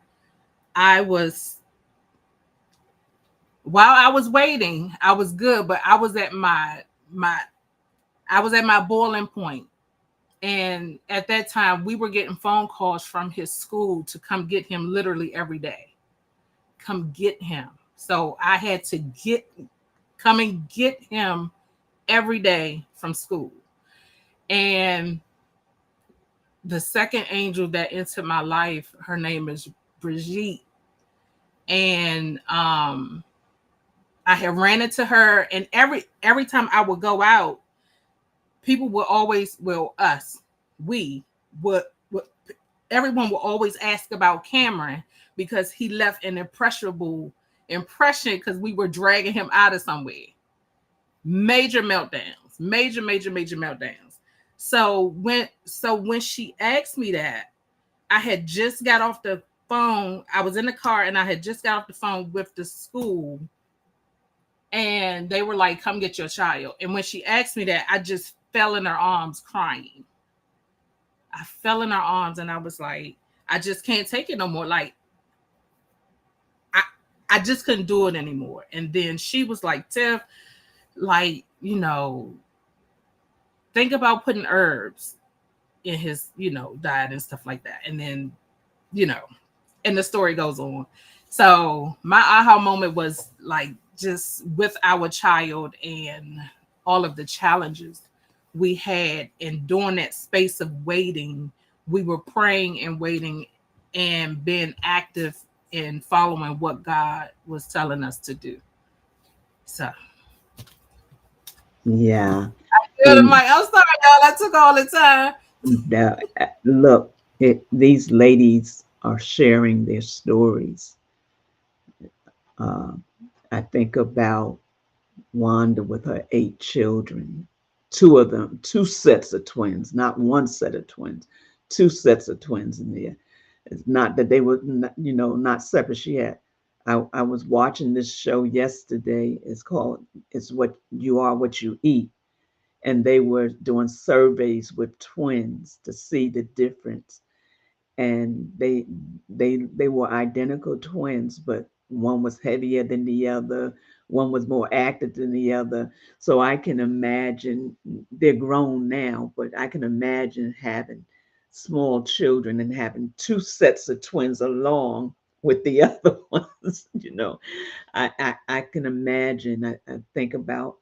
while I was waiting, I was good, but I was at my boiling point. And at that time, we were getting phone calls from his school to come get him literally every day. Come get him. So I had to come and get him every day from school. And the second angel that entered my life, her name is Brigitte. And I had ran into her, and every time I would go out, people would always, everyone will always ask about Cameron because he left an impressionable impression because we were dragging him out of somewhere. Major meltdowns, major meltdowns. So when she asked me that, I had just got off the phone. I was in the car and I had just got off the phone with the school, and they were like, "Come get your child." And when she asked me that, I just fell in her arms crying. I fell in her arms and I was like, I just can't take it no more. Like, I just couldn't do it anymore. And then she was like, Tiff, like, you know, think about putting herbs in his, you know, diet and stuff like that. And then, you know, and the story goes on. So my aha moment was like just with our child and all of the challenges we had, and during that space of waiting, we were praying and waiting and being active in following what God was telling us to do. So Yeah. I'm sorry, y'all. I took all the time. Look, these ladies are sharing their stories. I think about Wanda with her 8 children, 2 of them, 2 sets of twins, not one set of twins, 2 sets of twins in there. It's not that they were, not separate. I was watching this show yesterday. It's called "It's What You Are, What You Eat," and they were doing surveys with twins to see the difference. And they were identical twins, but one was heavier than the other, one was more active than the other. So I can imagine, they're grown now, but I can imagine having small children and having 2 sets of twins along with the other ones. I can imagine. I think about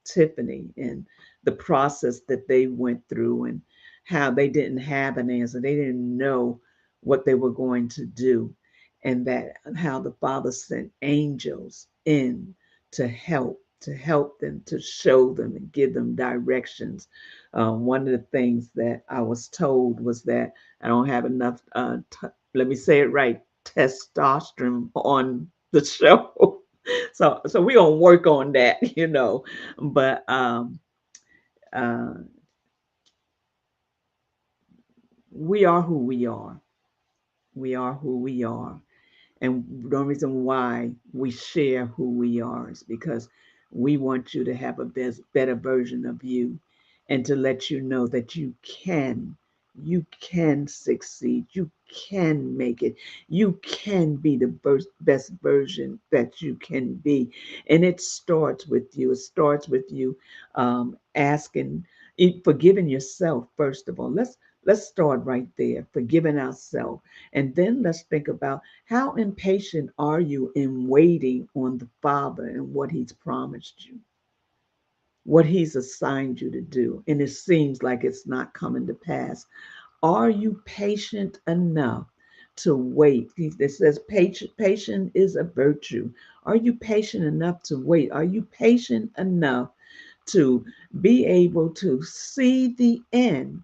Tiffany and the process that they went through, and how they didn't have an answer. They didn't know what they were going to do, and that how the Father sent angels in to help them, to show them and give them directions. One of the things that I was told was that I don't have enough, let me say it right, testosterone on the show. So we're gonna work on that. But uh, we are who we are. We are who we are. And the reason why we share who we are is because we want you to have a better version of you, and to let you know that you can succeed. You can make it. You can be the best version that you can be. And it starts with you. It starts with you asking, forgiving yourself, first of all. Let's start right there, forgiving ourselves. And then let's think about, how impatient are you in waiting on the Father and what He's promised you, what He's assigned you to do, and it seems like it's not coming to pass? Are you patient enough to wait? It says patient is a virtue. Are you patient enough to wait? Are you patient enough to be able to see the end?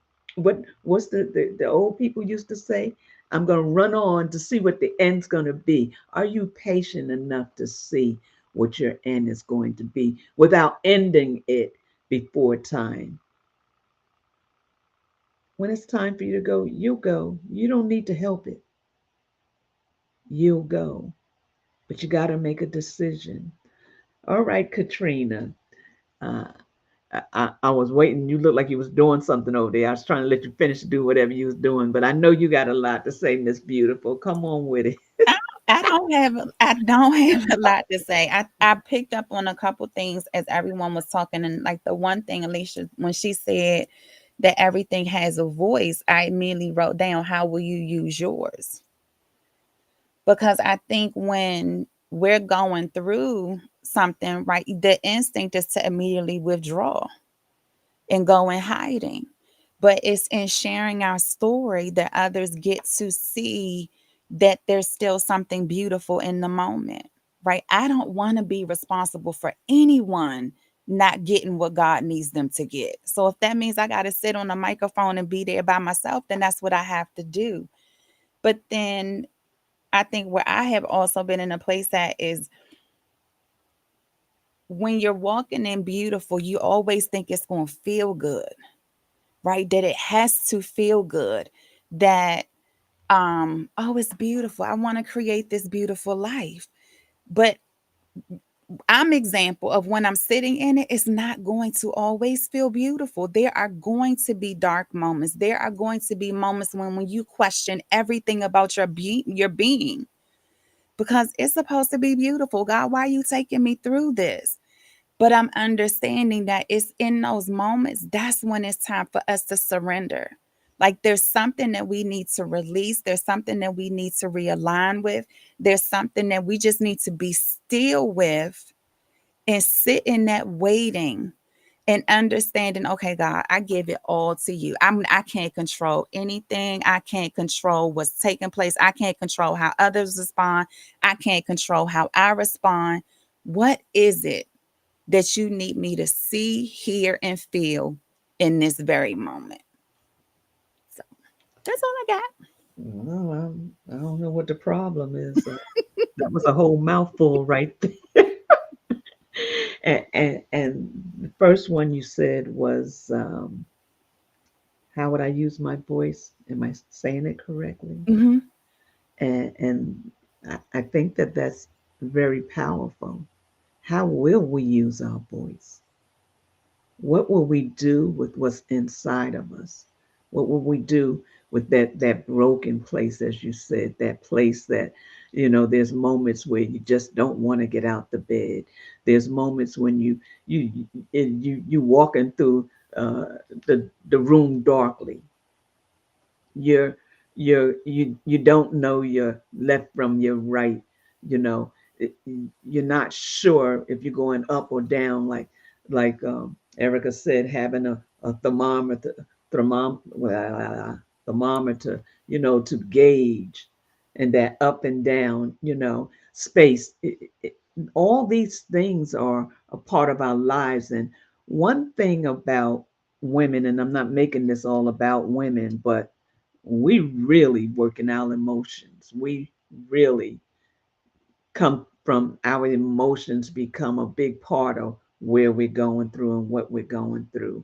What's the old people used to say? I'm going to run on to see what the end's going to be. Are you patient enough to see what your end is going to be without ending it before time? When it's time for you to go, you'll go. You don't need to help it. You'll go. But you got to make a decision. All right, Katrina. Uh, I was waiting. You looked like you was doing something over there. I was trying to let you finish to do whatever you was doing, but I know you got a lot to say, Miss Beautiful. Come on with it. I don't have a lot to say. I picked up on a couple things as everyone was talking, and like the one thing, Alicia, when she said that everything has a voice, I immediately wrote down, how will you use yours? Because I think when we're going through something, right, the instinct is to immediately withdraw and go in hiding. But it's in sharing our story that others get to see that there's still something beautiful in the moment, right? I don't want to be responsible for anyone not getting what God needs them to get. So if that means I got to sit on a microphone and be there by myself, then that's what I have to do. But then I think where I have also been in a place that is when you're walking in beautiful, you always think it's going to feel good, right? That it has to feel good. That oh, it's beautiful. I want to create this beautiful life. But I'm example of when I'm sitting in it, it's not going to always feel beautiful. There are going to be dark moments. There are going to be moments when you question everything about your being, because it's supposed to be beautiful. God, why are you taking me through this? But I'm understanding that it's in those moments, that's when it's time for us to surrender. Like there's something that we need to release. There's something that we need to realign with. There's something that we just need to be still with and sit in that waiting and understanding, okay, God, I give it all to you. I can't control anything. I can't control what's taking place. I can't control how others respond. I can't control how I respond. What is it that you need me to see, hear, and feel in this very moment? So that's all I got. Well, I don't know what the problem is. That was a whole mouthful right there. And the first one you said was, how would I use my voice? Am I saying it correctly? Mm-hmm. And I think that that's very powerful. How will we use our voice? What will we do with what's inside of us? What will we do with that broken place, as you said, that place that, there's moments where you just don't want to get out the bed. There's moments when you walking through the room darkly. You're you don't know your left from your right. You know, you're not sure if you're going up or down. Like Erica said, having a thermometer, to gauge and that up and down, space. All these things are a part of our lives. And one thing about women, and I'm not making this all about women, but we really work in our emotions. We really come from our emotions, become a big part of where we're going through and what we're going through.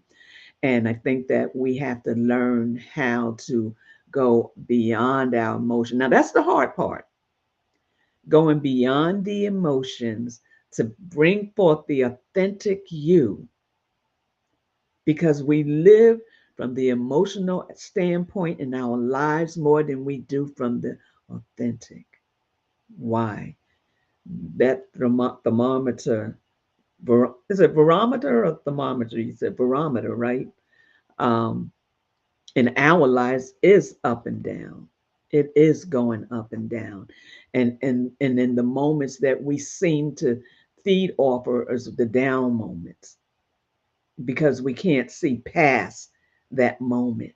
And I think that we have to learn how to go beyond our emotion. Now, that's the hard part, going beyond the emotions to bring forth the authentic you, because we live from the emotional standpoint in our lives more than we do from the authentic. Why? That thermometer, is it barometer or thermometer? You said barometer, right? Um, in our lives is up and down. It is going up and down. And in the moments that we seem to feed off are the down moments, because we can't see past that moment.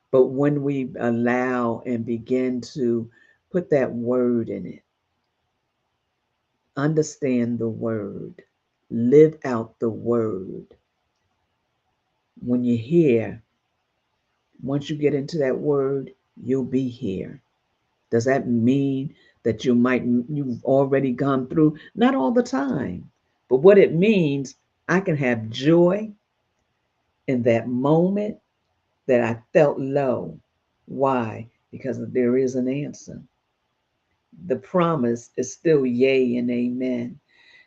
But when we allow and begin to put that word in it, understand the word, live out the word. When you hear, once you get into that word, you'll be here. Does that mean that you've already gone through? Not all the time. But what it means, I can have joy in that moment that I felt low. Why? Because there is an answer. The promise is still yea and amen.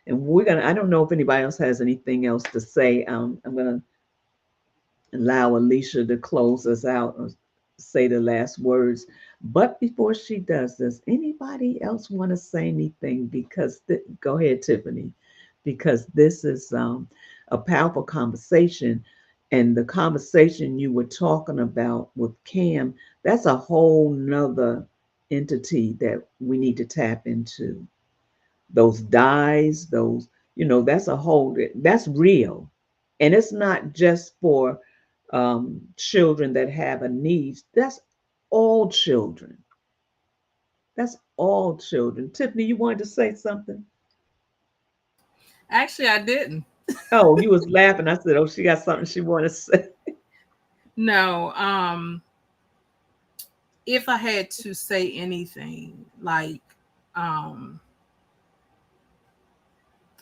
And I don't know if anybody else has anything else to say. I'm gonna allow Alicia to close us out or say the last words. But before she does, does anybody else want to say anything? Because go ahead, Tiffany, because this is a powerful conversation. And the conversation you were talking about with Cam, that's a whole nother entity that we need to tap into. Those dyes, that's that's real. And it's not just for children that have a need. That's all children. That's all children. Tiffany, you wanted to say something? Actually, I didn't. Oh, you was laughing. I said, oh, she got something she wanted to say. No. if I had to say anything, like, um,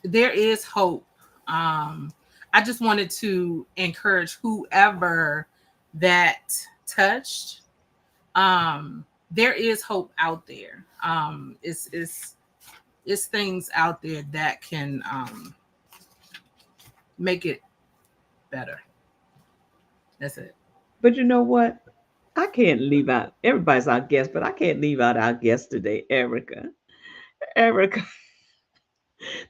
there is hope. I just wanted to encourage whoever that touched. There is hope out there. It's things out there that can make it better. That's it. But you know what? I can't leave out, everybody's our guest, but I can't leave out our guest today, Erica. Erica,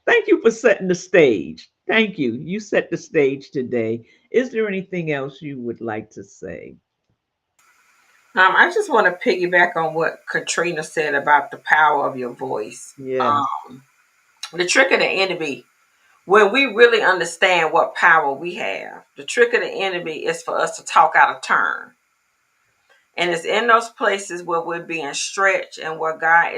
thank you for setting the stage. Thank you. You set the stage today. Is there anything else you would like to say? I just want to piggyback on what Katrina said about the power of your voice. Yeah. The trick of the enemy, when we really understand what power we have, the trick of the enemy is for us to talk out of turn. And it's in those places where we're being stretched and where God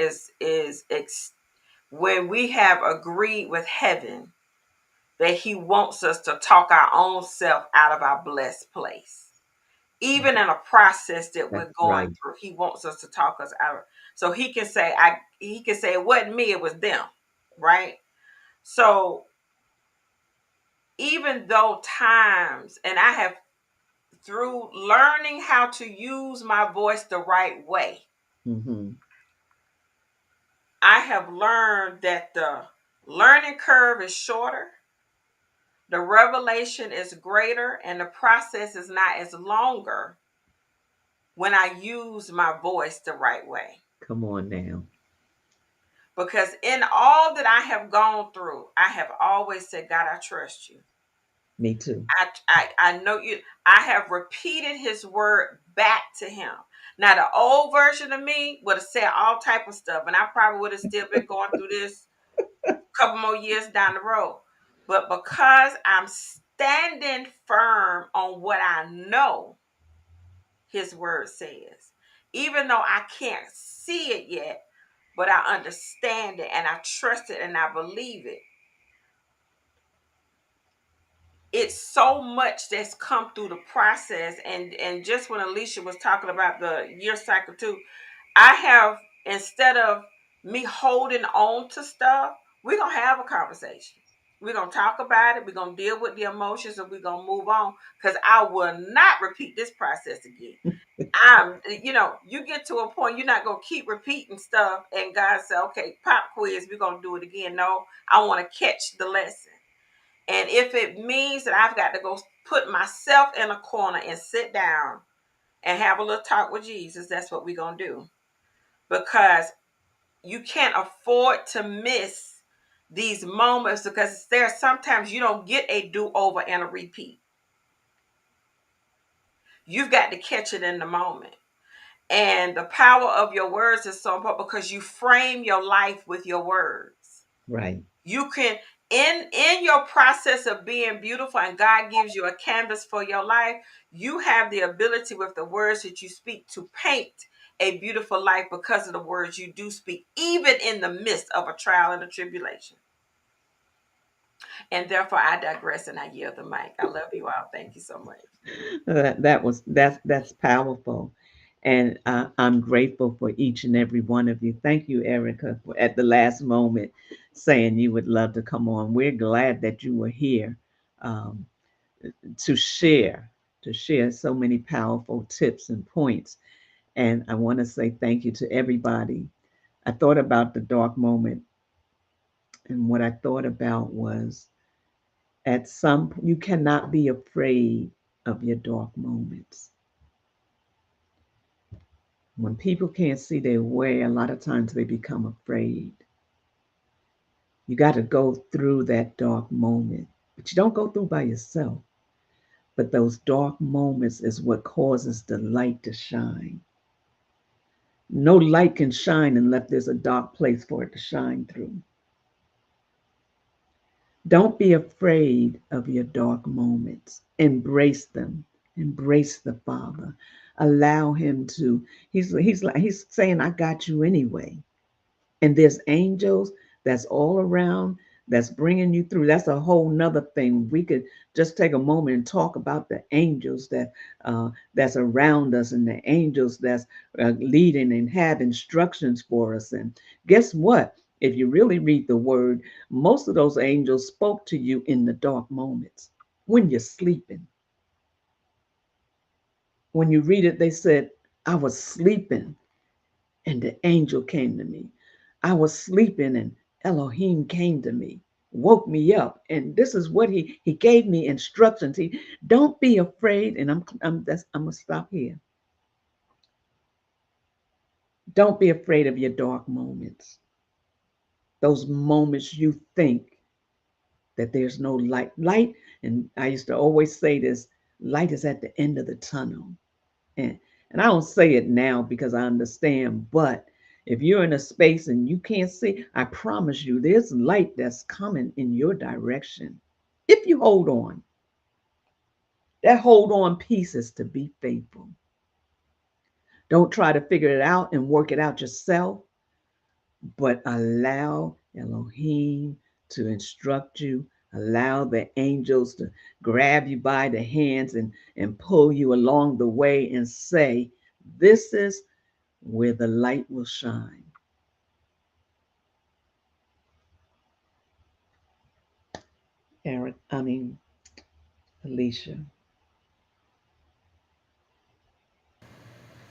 when we have agreed with heaven that he wants us to talk our own self out of our blessed place. Even in a process that we're That's going right. through, he wants us to talk us out. So he can say, it wasn't me, it was them. Right? So even though times, and I have, through learning how to use my voice the right way, Mm-hmm. I have learned that the learning curve is shorter, the revelation is greater, and the process is not as longer when I use my voice the right way. Come on now. Because in all that I have gone through, I have always said, God, I trust you. Me too. I know you. I have repeated his word back to him. Now, the old version of me would have said all type of stuff, and I probably would have still been going through this a couple more years down the road. But because I'm standing firm on what I know his word says, even though I can't see it yet, but I understand it and I trust it and I believe it. It's so much that's come through the process. And just when Alicia was talking about the year cycle too, I have, instead of me holding on to stuff, we're going to have a conversation. We're going to talk about it. We're going to deal with the emotions and we're going to move on, because I will not repeat this process again. You get to a point, you're not going to keep repeating stuff and God said, okay, pop quiz, we're going to do it again. No, I want to catch the lesson. And if it means that I've got to go put myself in a corner and sit down and have a little talk with Jesus, that's what we're going to do. Because you can't afford to miss these moments, because there sometimes you don't get a do-over and a repeat. You've got to catch it in the moment. And the power of your words is so important, because you frame your life with your words. Right. You can, in your process of being beautiful, and God gives you a canvas for your life, you have the ability with the words that you speak to paint a beautiful life because of the words you do speak, even in the midst of a trial and a tribulation. And therefore, I digress and I yield the mic. I love you all. Thank you so much. That's powerful, and I'm grateful for each and every one of you. Thank you, Erica, for at the last moment saying you would love to come on. We're glad that you were here um, to share so many powerful tips and points. And I want to say thank you to everybody. I thought about the dark moment, and what I thought about was, you cannot be afraid of your dark moments. When people can't see their way, a lot of times they become afraid. You got to go through that dark moment, but you don't go through by yourself. But those dark moments is what causes the light to shine. No light can shine unless there's a dark place for it to shine through. Don't be afraid of your dark moments. Embrace them. Embrace the Father. Allow him to. He's saying, I got you anyway. And there's angels that's all around that's bringing you through. That's a whole nother thing. We could just take a moment and talk about the angels that's around us, and the angels that's leading and have instructions for us. And guess what? If you really read the word, most of those angels spoke to you in the dark moments when you're sleeping. When you read it, they said, I was sleeping and the angel came to me. I was sleeping and Elohim came to me, woke me up. And this is what he gave me instructions. He don't be afraid. And I'm gonna stop here. Don't be afraid of your dark moments. Those moments you think that there's no light. Light, and I used to always say this, light is at the end of the tunnel. And and I don't say it now because I understand, but if you're in a space and you can't see, I promise you there's light that's coming in your direction. If you hold on, that hold on piece is to be faithful. Don't try to figure it out and work it out yourself, but allow Elohim to instruct you. Allow the angels to grab you by the hands and pull you along the way and say, this is where the light will shine. Eric, Alicia.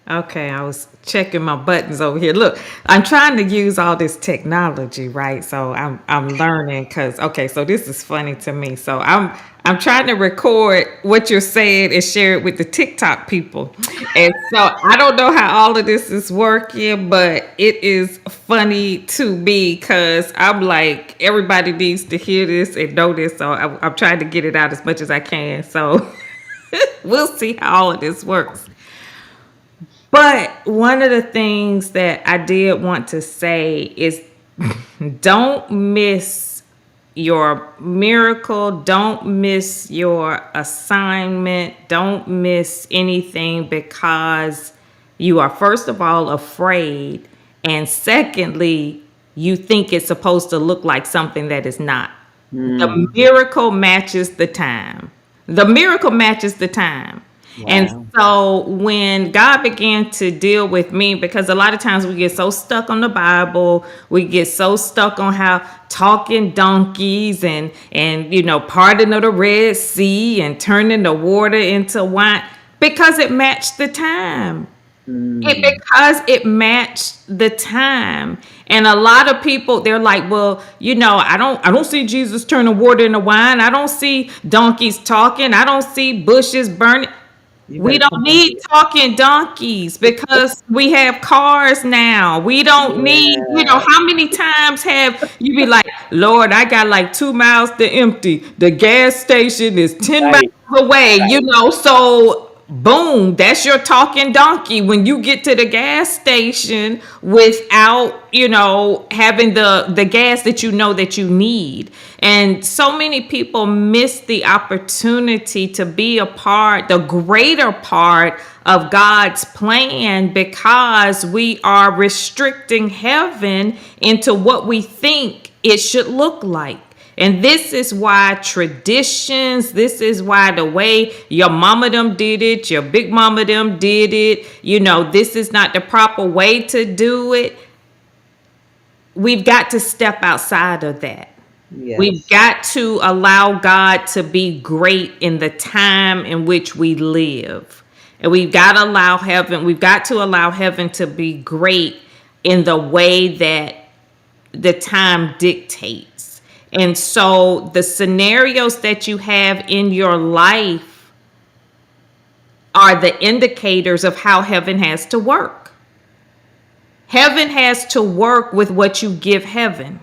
Okay, I was checking my buttons over here. Look, I'm trying to use all this technology, right? So I'm learning because okay, so this is funny to me. So I'm trying to record what you're saying and share it with the TikTok people. And so I don't know how all of this is working, but it is funny to me because I'm like, everybody needs to hear this and know this. So I'm trying to get it out as much as I can. So we'll see how all of this works. But one of the things that I did want to say is don't miss your miracle. Don't miss your assignment. Don't miss anything because you are, first of all, afraid. And secondly, you think it's supposed to look like something that is not. The miracle matches the time. The miracle matches the time. And Wow. so when God began to deal with me, because a lot of times we get so stuck on the Bible, we get so stuck on how talking donkeys and parting of the Red Sea and turning the water into wine because it matched the time. Because it matched the time. And a lot of people, they're like, well, I don't see Jesus turning water into wine. I don't see donkeys talking. I don't see bushes burning. You We better come don't on need talking donkeys because we have cars now. We don't need, here. how many times have you be like, Lord, I got like 2 miles to empty. The gas station is 10 Right, miles away, right. so boom, that's your talking donkey when you get to the gas station without, having the gas that that you need. And so many people miss the opportunity to be a part, the greater part of God's plan because we are restricting heaven into what we think it should look like. And this is why traditions, this is why the way your mama them did it, your big mama them did it, this is not the proper way to do it. We've got to step outside of that. We've Yes. got to allow God to be great in the time in which we live. And we've got to allow heaven to be great in the way that the time dictates. And so the scenarios that you have in your life are the indicators of how heaven has to work. Heaven has to work with what you give heaven.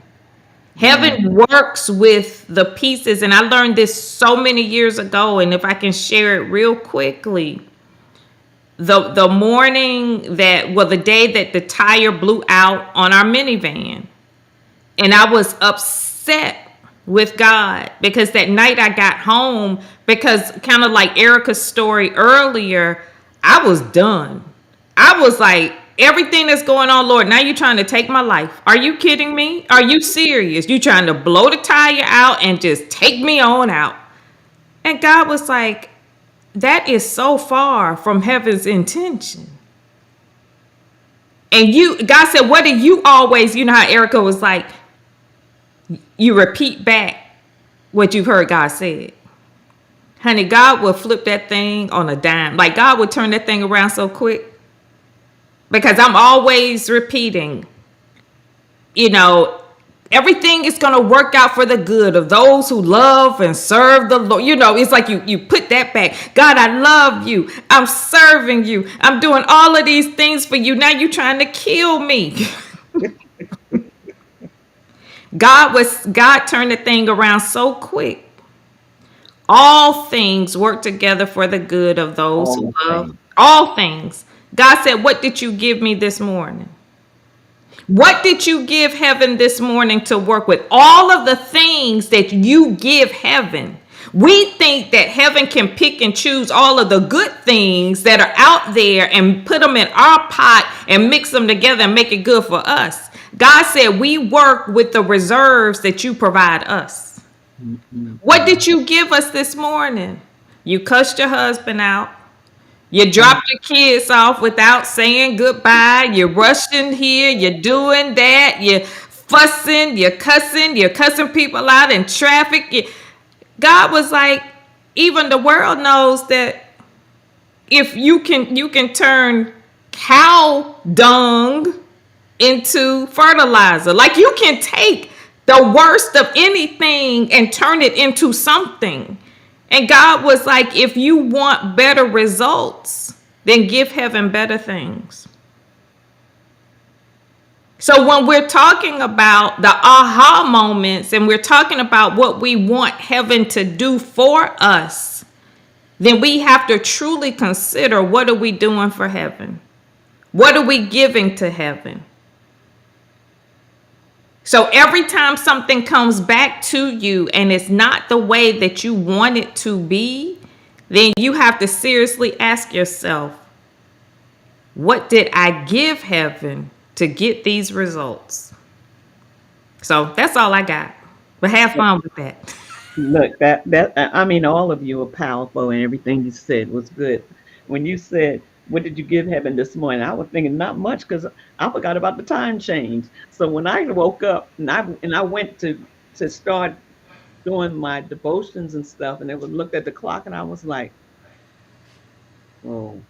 Heaven works with the pieces. And I learned this so many years ago. And if I can share it real quickly, the day that the tire blew out on our minivan, and I was upset with God because that night I got home, because kind of like Erica's story earlier, I was done. I was like, everything that's going on, Lord, now you're trying to take my life. Are you kidding me? Are you serious? You trying to blow the tire out and just take me on out? And God was like, that is so far from heaven's intention. And God said, what do you always, you know how Erica was like, you repeat back what you've heard God said. Honey, God will flip that thing on a dime. Like God would turn that thing around so quick. Because I'm always repeating, you know, everything is going to work out for the good of those who love and serve the Lord. You know, it's like you put that back. God, I love you. I'm serving you. I'm doing all of these things for you. Now you're trying to kill me. God turned the thing around so quick. All things work together for the good of those who love. All things. God said, what did you give me this morning? What did you give heaven this morning to work with? All of the things that you give heaven. We think that heaven can pick and choose all of the good things that are out there and put them in our pot and mix them together and make it good for us. God said we work with the reserves that you provide us. What did you give us this morning? You cussed your husband out. You dropped your kids off without saying goodbye. You're rushing here. You're doing that. You're fussing. You're cussing people out in traffic. God was like, even the world knows that if you can turn cow dung into fertilizer. Like you can take the worst of anything and turn it into something. And God was like, if you want better results, then give heaven better things. So when we're talking about the aha moments and we're talking about what we want heaven to do for us, then we have to truly consider, what are we doing for heaven? What are we giving to heaven? So every time something comes back to you and it's not the way that you want it to be, then you have to seriously ask yourself, what did I give heaven to get these results? So that's all I got. But have fun with that. Look, I mean, all of you are powerful, and everything you said was good. When you said, "What did you give heaven this morning?" I was thinking not much because I forgot about the time change. So when I woke up and I went to start doing my devotions and stuff, and it was looked at the clock, and I was like, "Oh,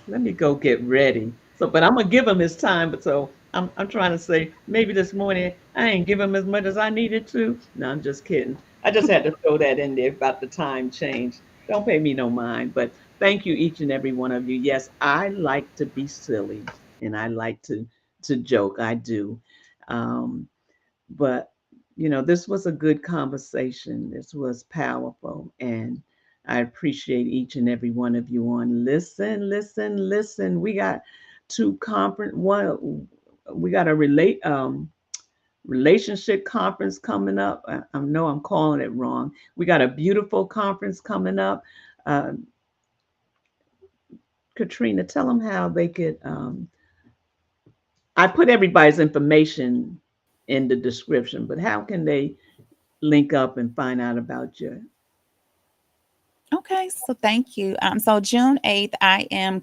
let me go get ready." So, but I'm gonna give him his time. But so I'm trying to say maybe this morning I ain't give him as much as I needed to. No, I'm just kidding. I just had to throw that in there about the time change. Don't pay me no mind. But thank you, each and every one of you. Yes, I like to be silly and I like to joke. I do. Um, but this was a good conversation. This was powerful, and I appreciate each and every one of you on. Listen. We got two conference. One, we got a relationship conference coming up. I know I'm calling it wrong. We got a beautiful conference coming up. Uh, Katrina, tell them how they could. I put everybody's information in the description, but how can they link up and find out about you? Okay, so thank you. So June 8th, I am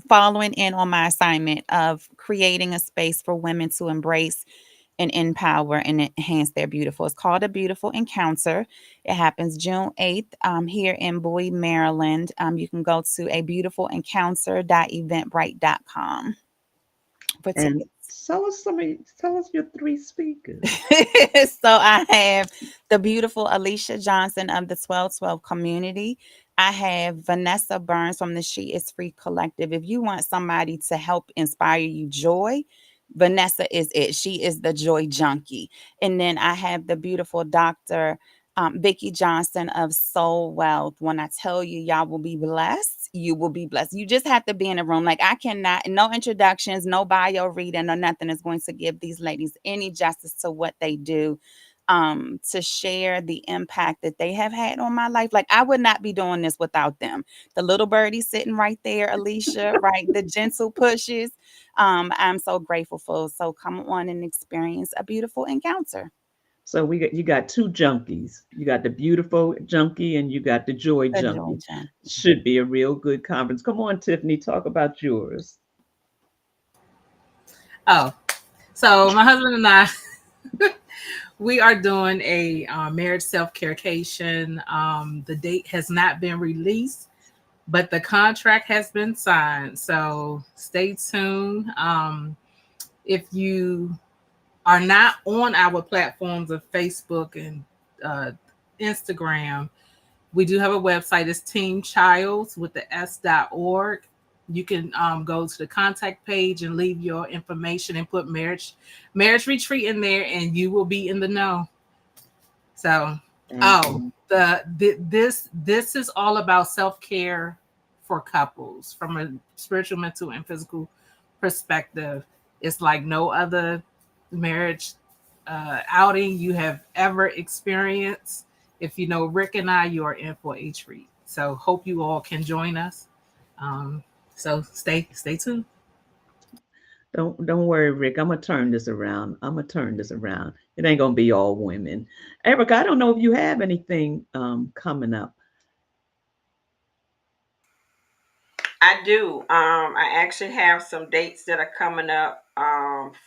following in on my assignment of creating a space for women to embrace and empower and enhance their beautiful. It's called A Beautiful Encounter. It happens June 8th here in Bowie, Maryland. You can go to abeautiful.eventbrite.com for And tickets. tell us your three speakers. So I have the beautiful Alicia Johnson of the 1212 community. I have Vanessa Burns from the She Is Free Collective. If you want somebody to help inspire you joy, Vanessa is it. She is the joy junkie. And then I have the beautiful Dr. Vicki Johnson of Soul Wealth. When I tell you, y'all will be blessed, you will be blessed. You just have to be in a room. Like I cannot, no introductions, no bio reading or nothing is going to give these ladies any justice to what they do. to share the impact that they have had on my life. Like, I would not be doing this without them. The little birdie sitting right there, Alicia, right? The gentle pushes. I'm so grateful for. So come on and experience a beautiful encounter. So you got two junkies. You got the beautiful junkie and you got the joy The joy junkie. jump. Should be a real good conference. Come on, Tiffany, talk about yours. Oh, so my husband and I, we are doing a marriage self-carecation. The date has not been released, but the contract has been signed. So stay tuned. If you are not on our platforms of Facebook and uh, Instagram, we do have a website. It's teamchilds with the s.org. You can go to the contact page and leave your information and put marriage retreat in there, and you will be in the know. So, Thank you. this is all about self-care for couples from a spiritual, mental, and physical perspective. It's like no other marriage outing you have ever experienced. If you know Rick and I, you are in for a treat. So hope you all can join us. So stay tuned. Don't worry, Rick. I'm gonna turn this around. I'm gonna turn this around. It ain't gonna be all women. Erica, I don't know if you have anything coming up. I do. I actually have some dates that are coming up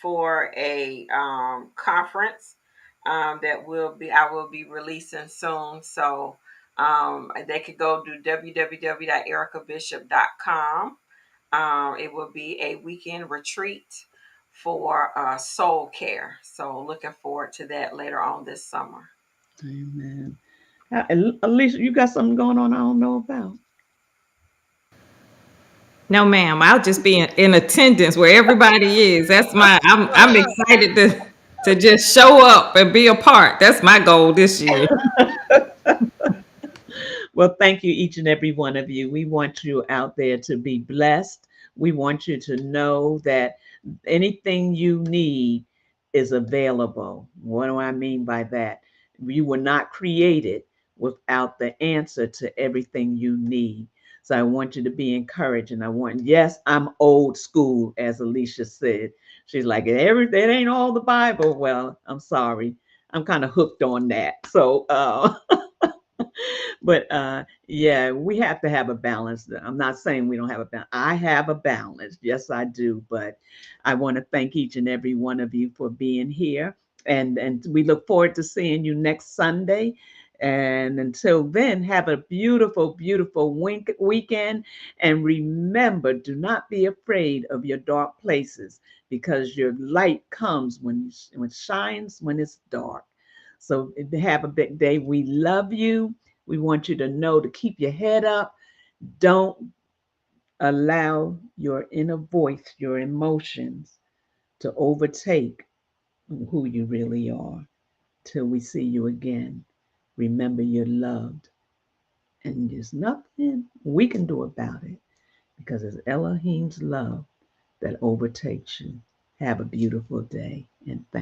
for a conference that I will be releasing soon. So they could go to www.ericabishop.com. It will be a weekend retreat for soul care. So looking forward to that later on this summer. Amen. Alicia, you got something going on I don't know about? No, ma'am. I'll just be in attendance where everybody is. I'm excited to just show up and be a part. That's my goal this year. Well, thank you, each and every one of you. We want you out there to be blessed. We want you to know that anything you need is available. What do I mean by that? You were not created without the answer to everything you need. So I want you to be encouraged. And yes, I'm old school, as Alicia said. She's like, that ain't all the Bible. Well, I'm sorry. I'm kind of hooked on that. So, but yeah, we have to have a balance. I'm not saying we don't have a balance. I have a balance. Yes, I do. But I want to thank each and every one of you for being here. And we look forward to seeing you next Sunday. And until then, have a beautiful, beautiful weekend. And remember, do not be afraid of your dark places because your light comes when it shines when it's dark. So have a big day. We love you. We want you to know to keep your head up. Don't allow your inner voice, your emotions, to overtake who you really are. Till we see you again, remember you're loved. And there's nothing we can do about it because it's Elohim's love that overtakes you. Have a beautiful day and thank you.